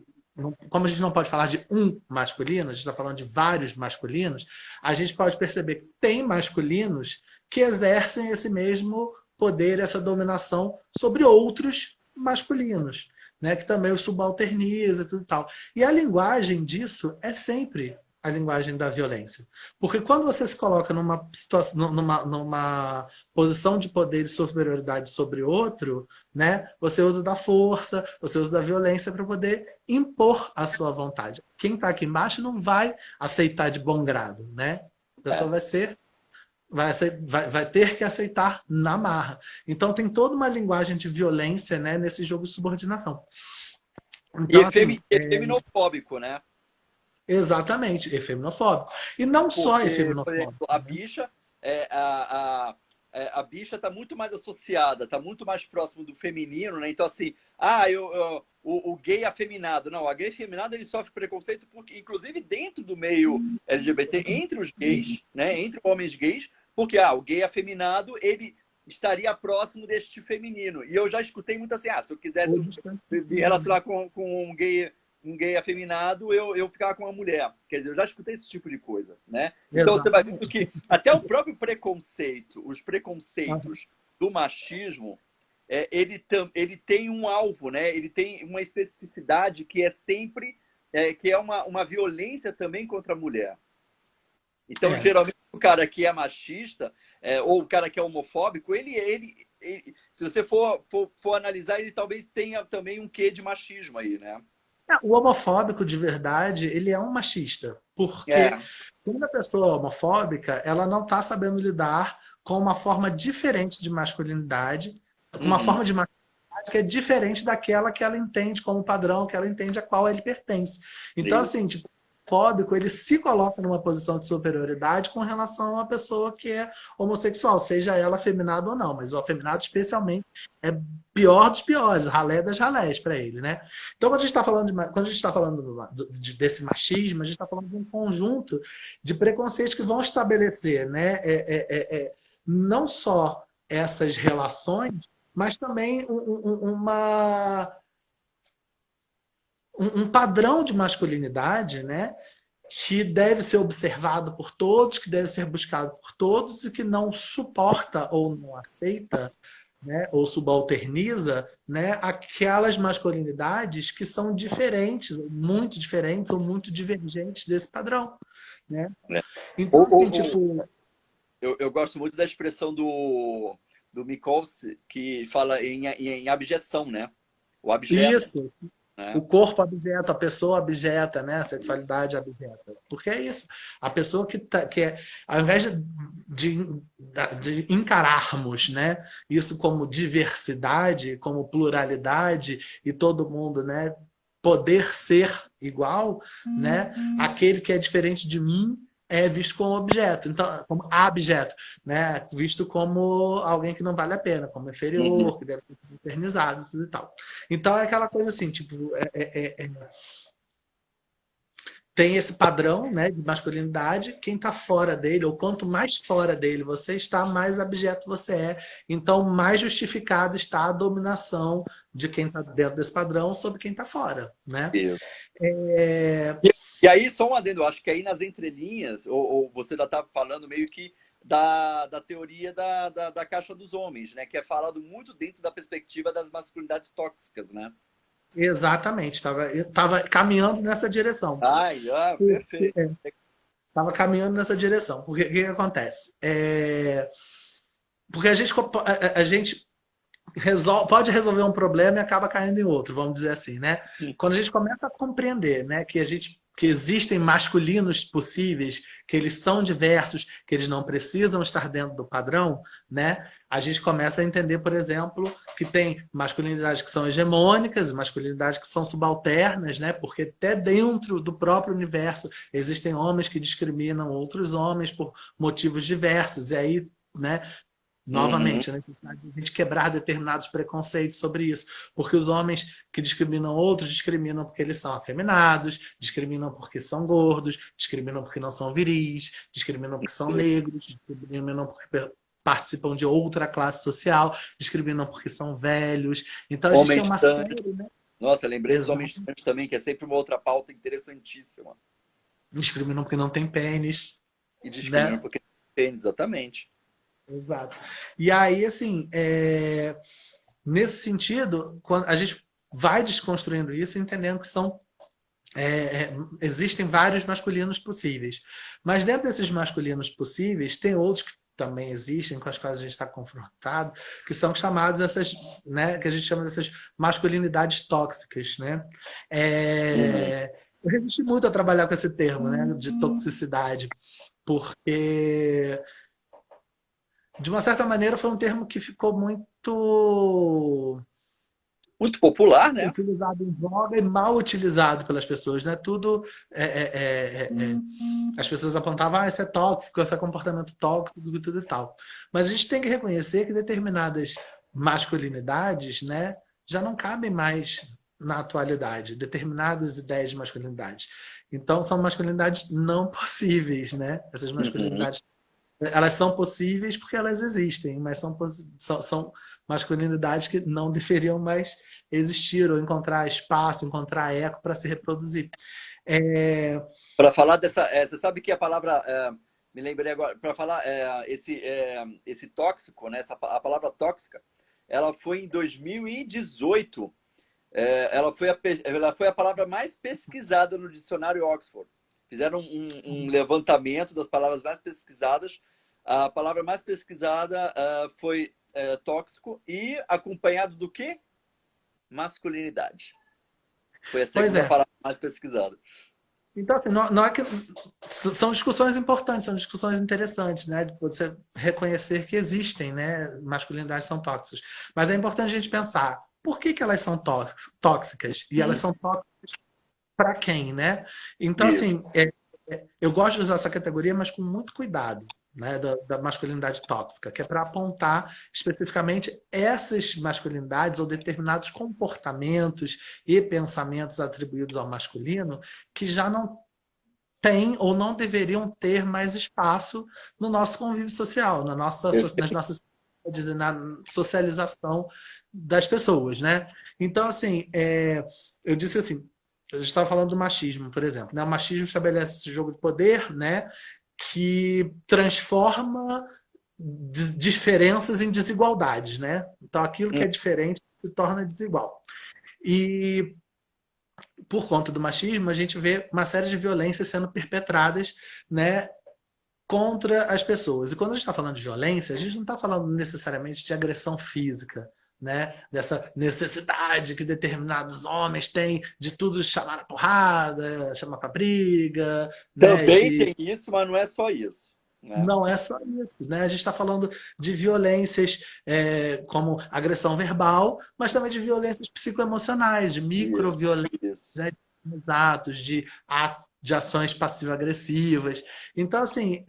Speaker 2: como a gente não pode falar de um masculino, a gente está falando de vários masculinos, a gente pode perceber que tem masculinos que exercem esse mesmo poder, essa dominação sobre outros masculinos, né, que também os subalterniza e tudo tal. E a linguagem disso é sempre a linguagem da violência. Porque quando você se coloca numa situação, numa posição de poder e superioridade sobre outro, né, você usa da força, você usa da violência para poder impor a sua vontade. Quem está aqui embaixo não vai aceitar de bom grado, né? A pessoa
Speaker 1: É.
Speaker 2: vai ter que aceitar na marra. Então tem toda uma linguagem de violência, né, nesse jogo de subordinação.
Speaker 1: E
Speaker 2: Então, assim,
Speaker 1: feminofóbico, né?
Speaker 2: exatamente, efeminofóbico. E não só
Speaker 1: Porque, por
Speaker 2: efeminofóbico,
Speaker 1: exemplo, a
Speaker 2: né?
Speaker 1: bicha, a bicha está muito mais associada, está muito mais próximo do feminino, né? Então, assim, o gay afeminado. Não, a gay afeminada ele sofre preconceito, porque, inclusive dentro do meio LGBT, entre os gays, né? Entre homens gays, porque o gay afeminado, ele estaria próximo deste feminino. E eu já escutei muito assim, se eu quisesse
Speaker 2: Ou distante.
Speaker 1: me relacionar com um gay afeminado, eu ficava com uma mulher. Quer dizer, eu já escutei esse tipo de coisa, né? Então você vai vendo
Speaker 2: Exatamente.
Speaker 1: que até o próprio preconceito, os preconceitos do machismo, ele tem um alvo, né? Ele tem uma especificidade que é sempre que é uma violência também contra a mulher. Então,
Speaker 2: É.
Speaker 1: geralmente, o cara que é machista, ou o cara que é homofóbico, se você for analisar, ele talvez tenha também um quê de machismo aí, né?
Speaker 2: O homofóbico de verdade, ele é um machista, porque
Speaker 1: É.
Speaker 2: quando a pessoa é homofóbica, ela não está sabendo lidar com uma forma diferente de masculinidade, com uma
Speaker 1: Uhum.
Speaker 2: forma de masculinidade que é diferente daquela que ela entende como padrão, que ela entende a qual ele pertence. Então,
Speaker 1: Isso.
Speaker 2: assim, tipo, fóbico, ele se coloca numa posição de superioridade com relação a uma pessoa que é homossexual, seja ela afeminada ou não, mas o afeminado especialmente é pior dos piores, ralé das ralés para ele, né? Então, quando a gente está falando, quando a gente tá falando desse machismo, a gente está falando de um conjunto de preconceitos que vão estabelecer, né, não só essas relações, mas também um padrão de masculinidade, né, que deve ser observado por todos, que deve ser buscado por todos e que não suporta ou não aceita, né, ou subalterniza, né, aquelas masculinidades que são diferentes ou muito divergentes desse padrão, né?
Speaker 1: É.
Speaker 2: Então,
Speaker 1: Ou,
Speaker 2: assim,
Speaker 1: ou- ou-
Speaker 2: tipo,
Speaker 1: eu gosto muito da expressão do Minkowski, que fala em abjeção, né? O abjeto,
Speaker 2: isso, o
Speaker 1: né?
Speaker 2: corpo abjeto, a pessoa abjeta, né? A sexualidade abjeta. Porque é isso. A pessoa que é, ao invés de encararmos, né, isso como diversidade, como pluralidade e todo mundo, né, poder ser igual, né? Aquele que é diferente de mim é visto como objeto, então como abjeto, né? Visto como alguém que não vale a pena, como
Speaker 1: Uhum.
Speaker 2: inferior, que deve ser eternizado e tal. Então é aquela coisa assim, tipo, tem esse padrão, né, de masculinidade, quem está fora dele, ou quanto mais fora dele você está, mais abjeto você é. Então, mais justificado está a dominação de quem está dentro desse padrão sobre quem está fora, né?
Speaker 1: Isso.
Speaker 2: É,
Speaker 1: E aí, só um adendo, eu acho que aí nas entrelinhas, ou você já está falando meio que da teoria da caixa dos homens, né? Que é falado muito dentro da perspectiva das masculinidades tóxicas, né?
Speaker 2: exatamente, estava caminhando nessa direção.
Speaker 1: Ai, perfeito.
Speaker 2: Estava caminhando nessa direção. Porque o que acontece? Porque a gente pode resolver um problema e acaba caindo em outro, vamos dizer assim, né? Quando a gente começa a compreender, né, que existem masculinos possíveis, que eles são diversos, que eles não precisam estar dentro do padrão, né? A gente começa a entender, por exemplo, que tem masculinidades que são hegemônicas, masculinidades que são subalternas, né? Porque até dentro do próprio universo existem homens que discriminam outros homens por motivos diversos. E aí, né,
Speaker 1: Uhum.
Speaker 2: novamente, a necessidade de a gente quebrar determinados preconceitos sobre isso. Porque os homens que discriminam outros discriminam porque eles são afeminados, discriminam porque são gordos, discriminam porque não são viris, discriminam porque são negros, discriminam porque participam de outra classe social, discriminam porque são velhos. Então a gente tem
Speaker 1: Homens
Speaker 2: uma
Speaker 1: trans.
Speaker 2: série, né?
Speaker 1: Nossa, lembrei dos homens
Speaker 2: Exato.
Speaker 1: trans também, que é sempre uma outra pauta interessantíssima.
Speaker 2: Discriminam porque não tem pênis,
Speaker 1: E discriminam
Speaker 2: né?
Speaker 1: porque tem, exatamente.
Speaker 2: Exato. E aí, assim, nesse sentido, quando a gente vai desconstruindo isso, entendendo que existem vários masculinos possíveis. Mas dentro desses masculinos possíveis, tem outros que também existem, com as quais a gente está confrontado, que são chamados essas, né, que a gente chama dessas masculinidades tóxicas, né?
Speaker 1: Uhum.
Speaker 2: Eu resisti muito a trabalhar com esse termo, né, de toxicidade, porque de uma certa maneira foi um termo que ficou muito
Speaker 1: Muito popular, né?
Speaker 2: utilizado em voga e mal utilizado pelas pessoas, né? Tudo as pessoas apontavam, isso é tóxico, esse é comportamento tóxico e tudo e tal. Mas a gente tem que reconhecer que determinadas masculinidades, né, já não cabem mais na atualidade, determinadas ideias de masculinidade. Então são masculinidades não possíveis, né? Essas
Speaker 1: Uhum.
Speaker 2: masculinidades, elas são possíveis porque elas existem, mas são masculinidades que não deveriam mais existir ou encontrar espaço, encontrar eco para se reproduzir. É,
Speaker 1: Para falar dessa, você sabe que a palavra, me lembrei agora, para falar esse tóxico, né? A palavra tóxica, ela foi em 2018, ela foi a palavra mais pesquisada no dicionário Oxford. fizeram um levantamento das palavras mais pesquisadas. A palavra mais pesquisada foi tóxico e acompanhado do quê? Masculinidade. Foi a
Speaker 2: Pois
Speaker 1: segunda
Speaker 2: é.
Speaker 1: palavra mais pesquisada.
Speaker 2: Então, assim, não é que... São discussões importantes, são discussões interessantes, né? De você reconhecer que existem, né? Masculinidades são tóxicas. Mas é importante a gente pensar, por que que elas são tóxicas? E elas são tóxicas para quem, né? Então,
Speaker 1: Isso.
Speaker 2: assim, eu gosto de usar essa categoria, mas com muito cuidado, né, da masculinidade tóxica, que é para apontar especificamente essas masculinidades ou determinados comportamentos e pensamentos atribuídos ao masculino que já não têm ou não deveriam ter mais espaço no nosso convívio social, nas nossas sociedades e na socialização das pessoas, né? Então, assim, eu disse assim, a gente estava falando do machismo, por exemplo, né? O machismo estabelece esse jogo de poder, né? Que transforma diferenças em desigualdades, né? Então, aquilo que é diferente se torna desigual. E por conta do machismo, a gente vê uma série de violências sendo perpetradas, né, contra as pessoas. E quando a gente está falando de violência, a gente não está falando necessariamente de agressão física, né? Dessa necessidade que determinados homens têm de tudo chamar a porrada, chamar para briga, né?
Speaker 1: Também tem isso, mas não é só isso, né?
Speaker 2: Não é só isso, né? A gente está falando de violências como agressão verbal, mas também de violências psicoemocionais, de
Speaker 1: Isso,
Speaker 2: microviolências,
Speaker 1: isso.
Speaker 2: né? Atos, de ações passivo-agressivas. Então, assim,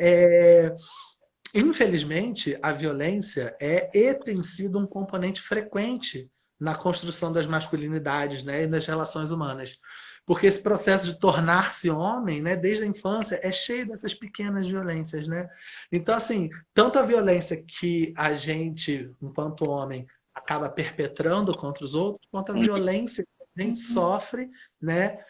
Speaker 2: infelizmente, a violência é e tem sido um componente frequente na construção das masculinidades, né, e das relações humanas. Porque esse processo de tornar-se homem, né, desde a infância, é cheio dessas pequenas violências, né? Então, assim, tanto a violência que a gente, enquanto homem, acaba perpetrando contra os outros, quanto a violência que a gente sofre, né,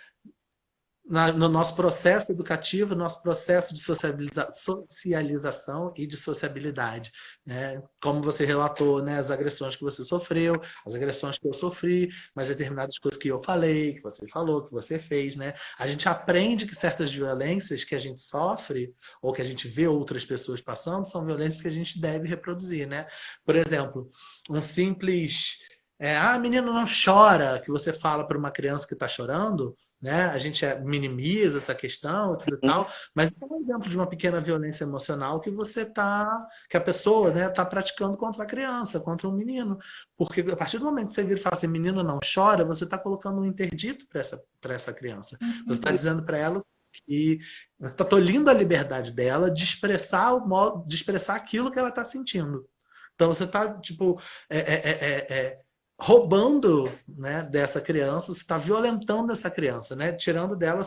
Speaker 2: no nosso processo educativo, no nosso processo de socialização e de sociabilidade, né? Como você relatou, né, as agressões que você sofreu, as agressões que eu sofri, mas determinadas coisas que eu falei, que você falou, que você fez, né? A gente aprende que certas violências que a gente sofre ou que a gente vê outras pessoas passando são violências que a gente deve reproduzir, né? Por exemplo, um simples menino não chora, que você fala para uma criança que está chorando, né? A gente minimiza essa questão, tudo e tal, mas isso é um exemplo de uma pequena violência emocional que a pessoa, né, tá praticando contra a criança, contra um menino, porque a partir do momento que você vira e fala assim, menino não chora, você está colocando um interdito para essa criança. Você está dizendo para ela que você está tolhindo a liberdade dela de expressar o modo, de expressar aquilo que ela está sentindo. Então você está tipo roubando, né, dessa criança, você está violentando essa criança, né, tirando dela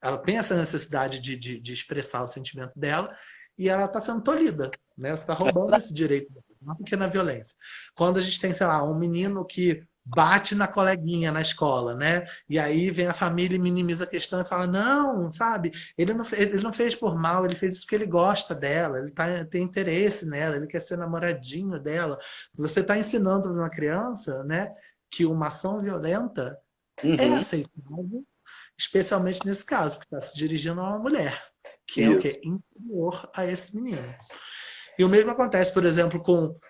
Speaker 2: ela tem essa necessidade de expressar o sentimento dela e ela está sendo tolhida, né, você está roubando esse direito dela, uma pequena violência. Quando a gente tem, sei lá, um menino que bate na coleguinha na escola, né? E aí vem a família e minimiza a questão e fala, não, sabe, ele não fez por mal, ele fez isso porque ele gosta dela, tem interesse nela, ele quer ser namoradinho dela. Você está ensinando para uma criança, né, que uma ação violenta é aceitável, especialmente nesse caso, porque está se dirigindo a uma mulher, que é o
Speaker 1: Isso.
Speaker 2: quê? Inferior a esse menino. E o mesmo acontece, por exemplo,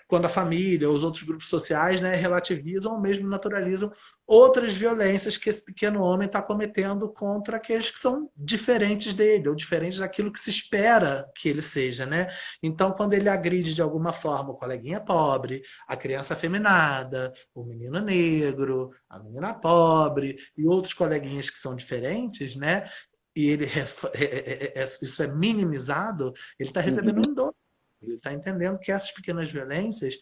Speaker 2: quando a família, os outros grupos sociais, né, relativizam ou mesmo naturalizam outras violências que esse pequeno homem está cometendo contra aqueles que são diferentes dele, ou diferentes daquilo que se espera que ele seja, né? Então, quando ele agride de alguma forma o coleguinha pobre, a criança afeminada, o menino negro, a menina pobre e outros coleguinhas que são diferentes, né? E isso é minimizado, ele está recebendo um endosso. Ele está entendendo que essas pequenas violências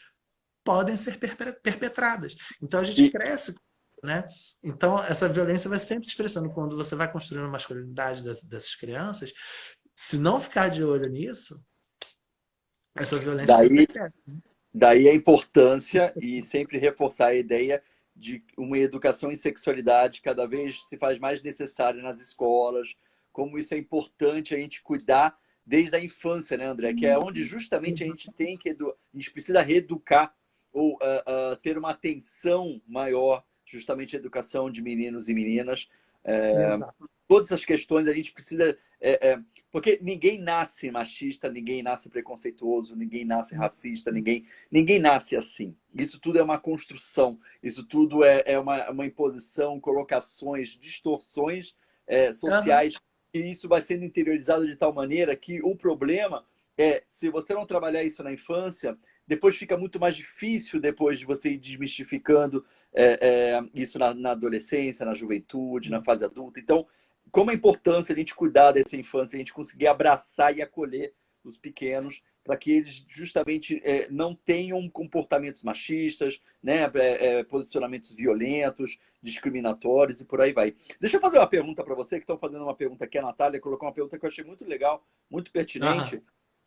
Speaker 2: podem ser perpetradas. Então a gente cresce, né? Então essa violência vai sempre se expressando quando você vai construindo a masculinidade dessas crianças. Se não ficar de olho nisso, essa violência se perpetua.
Speaker 1: Daí a importância e sempre reforçar a ideia de uma educação em sexualidade cada vez se faz mais necessária nas escolas, como isso é importante a gente cuidar desde a infância, né, André? Que é onde justamente a gente tem que a gente precisa reeducar ou ter uma atenção maior, justamente a educação de meninos e meninas. todas essas questões a gente precisa... porque ninguém nasce machista, ninguém nasce preconceituoso, ninguém nasce racista, ninguém nasce assim. Isso tudo é uma construção, isso tudo é uma imposição, colocações, distorções
Speaker 2: Aham.
Speaker 1: sociais, e isso vai sendo interiorizado de tal maneira que o problema é, se você não trabalhar isso na infância, depois fica muito mais difícil depois de você ir desmistificando isso na adolescência, na juventude, na fase adulta. Então, como é importante a gente cuidar dessa infância, a gente conseguir abraçar e acolher os pequenos para que eles justamente não tenham comportamentos machistas, né, posicionamentos violentos, discriminatórios e por aí vai. Deixa eu fazer uma pergunta para você, que estão fazendo uma pergunta aqui, a Natália colocou uma pergunta que eu achei muito legal, muito
Speaker 2: Aham.
Speaker 1: pertinente.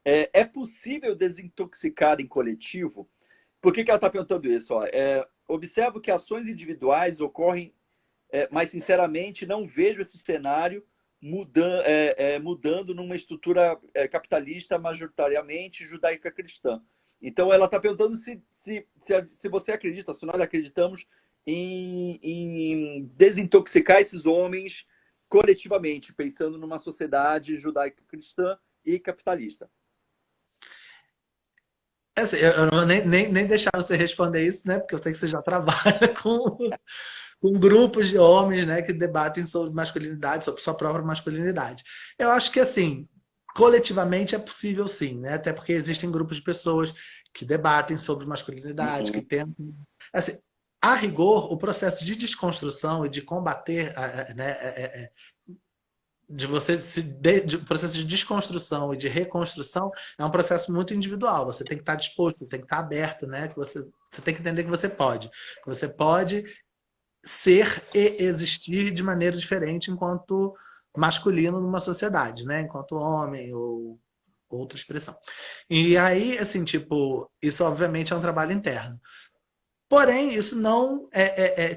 Speaker 1: É possível desintoxicar em coletivo? Por que ela está perguntando isso? Ó, observo que ações individuais ocorrem, mas sinceramente não vejo esse cenário mudando numa estrutura capitalista majoritariamente judaica cristã. Então ela está perguntando se você acredita, se nós acreditamos em desintoxicar esses homens coletivamente, pensando numa sociedade judaica cristã e capitalista.
Speaker 2: Assim, eu não vou nem deixar você responder isso, né? Porque eu sei que você já trabalha com grupos de homens, né, que debatem sobre masculinidade, sobre sua própria masculinidade. Eu acho que, assim, coletivamente é possível sim, né? Até porque existem grupos de pessoas que debatem sobre masculinidade, que
Speaker 1: Uhum.
Speaker 2: tentam. Assim, a rigor, o processo de desconstrução e de combater, né, de você de processo de desconstrução e de reconstrução é um processo muito individual. Você tem que estar disposto, você tem que estar aberto, né? Que você tem que entender que você pode ser e existir de maneira diferente enquanto masculino numa sociedade, né? Enquanto homem ou outra expressão. E aí, assim, tipo, isso obviamente é um trabalho interno. Porém, isso não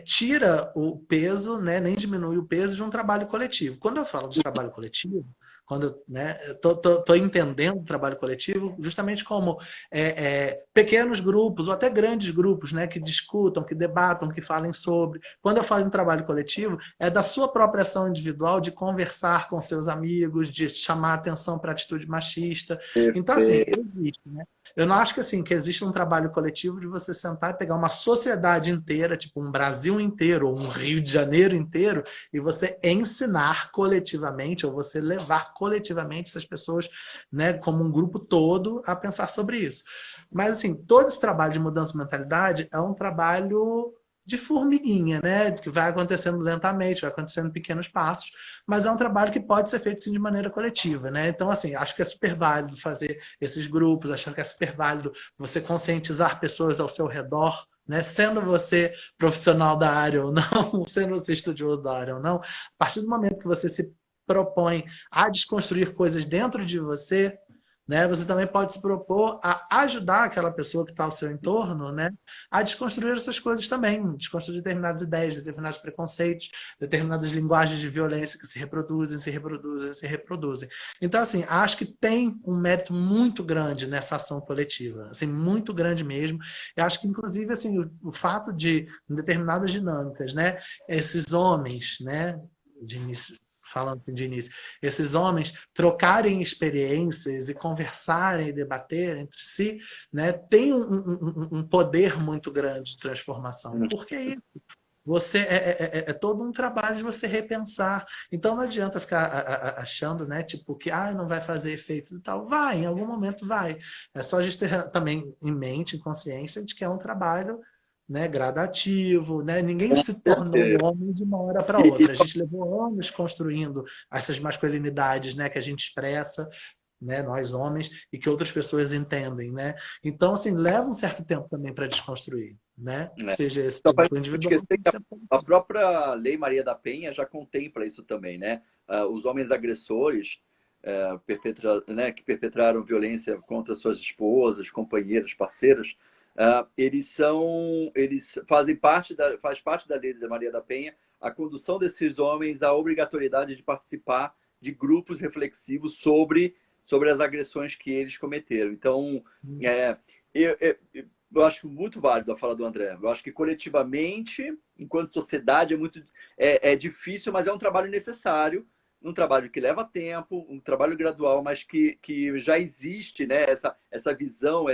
Speaker 2: tira o peso, né, nem diminui o peso de um trabalho coletivo. Quando eu falo de trabalho coletivo, quando né, eu tô entendendo o trabalho coletivo justamente como pequenos grupos ou até grandes grupos, né, que discutam, que debatam, que falem sobre. Quando eu falo em trabalho coletivo, é da sua própria ação individual de conversar com seus amigos, de chamar atenção para a atitude machista. Então, assim,
Speaker 1: Perfeito.
Speaker 2: existe, né? Eu não acho que assim que existe um trabalho coletivo de você sentar e pegar uma sociedade inteira, tipo um Brasil inteiro, ou um Rio de Janeiro inteiro, e você ensinar coletivamente, ou você levar coletivamente essas pessoas, né, como um grupo todo, a pensar sobre isso. Mas assim, todo esse trabalho de mudança de mentalidade é um trabalho de formiguinha, né? Que vai acontecendo lentamente, vai acontecendo em pequenos passos, mas é um trabalho que pode ser feito sim de maneira coletiva, né? Então, assim, acho que é super válido fazer esses grupos, achando que é super válido você conscientizar pessoas ao seu redor, né? Sendo você profissional da área ou não, sendo você estudioso da área ou não, a partir do momento que você se propõe a desconstruir coisas dentro de você, né? Você também pode se propor a ajudar aquela pessoa que está ao seu entorno, né? A desconstruir essas coisas também, desconstruir determinadas ideias, determinados preconceitos, determinadas linguagens de violência que se reproduzem, se reproduzem, se reproduzem. Então, assim, acho que tem um mérito muito grande nessa ação coletiva, assim, muito grande mesmo. Eu acho que, inclusive, assim, o fato de, em determinadas dinâmicas, né, esses homens, né, de início, falando assim de início, esses homens trocarem experiências e conversarem e debater entre si, né, tem um poder muito grande de transformação. Por que isso? Você todo um trabalho de você repensar. Então não adianta ficar achando, né, tipo que não vai fazer efeitos e tal. Vai, em algum momento vai. É só a gente ter também em mente, em consciência de que é um trabalho, né, gradativo, né? Ninguém
Speaker 1: Com
Speaker 2: se tornou
Speaker 1: certeza.
Speaker 2: homem de uma hora para
Speaker 1: E
Speaker 2: outra. A gente levou anos construindo essas masculinidades, né, que a gente expressa, né, nós homens, e que outras pessoas entendem, né? Então, assim, leva um certo tempo também para desconstruir, né?
Speaker 1: né?
Speaker 2: Seja esse
Speaker 1: Só para a
Speaker 2: tempo
Speaker 1: gente não
Speaker 2: individual,
Speaker 1: esquecer que
Speaker 2: seja tempo
Speaker 1: a
Speaker 2: coletivo.
Speaker 1: própria Lei Maria da Penha já contempla isso também, né? Os homens agressores né, que perpetraram violência contra suas esposas, companheiras, parceiras, eles faz parte da Lei da Maria da Penha a condução desses homens à obrigatoriedade de participar de grupos reflexivos sobre as agressões que eles cometeram. Então, é, eu acho muito válido a fala do André. Eu acho que coletivamente, enquanto sociedade, é difícil, mas é um trabalho necessário um trabalho que leva tempo, um trabalho gradual, mas que já existe, né? Essa visão,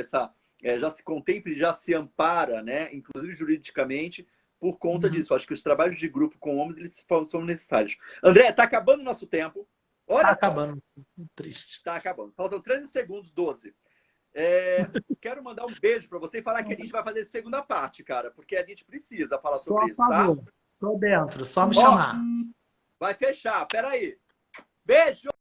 Speaker 1: já se contempla e já se ampara, né? Inclusive juridicamente, por conta
Speaker 2: Uhum.
Speaker 1: disso. Acho que os trabalhos de grupo com homens eles são necessários. André, está acabando o nosso tempo.
Speaker 2: Tá
Speaker 1: Olha só,
Speaker 2: acabando. Triste.
Speaker 1: está acabando. Faltam 13 segundos, 12. Quero mandar um beijo para você e falar que a gente vai fazer a segunda parte, cara, porque a gente precisa falar
Speaker 2: Só
Speaker 1: sobre
Speaker 2: a
Speaker 1: isso, tá?
Speaker 2: favor. Tô dentro, só me
Speaker 1: Ó,
Speaker 2: chamar.
Speaker 1: vai fechar, peraí. Beijo!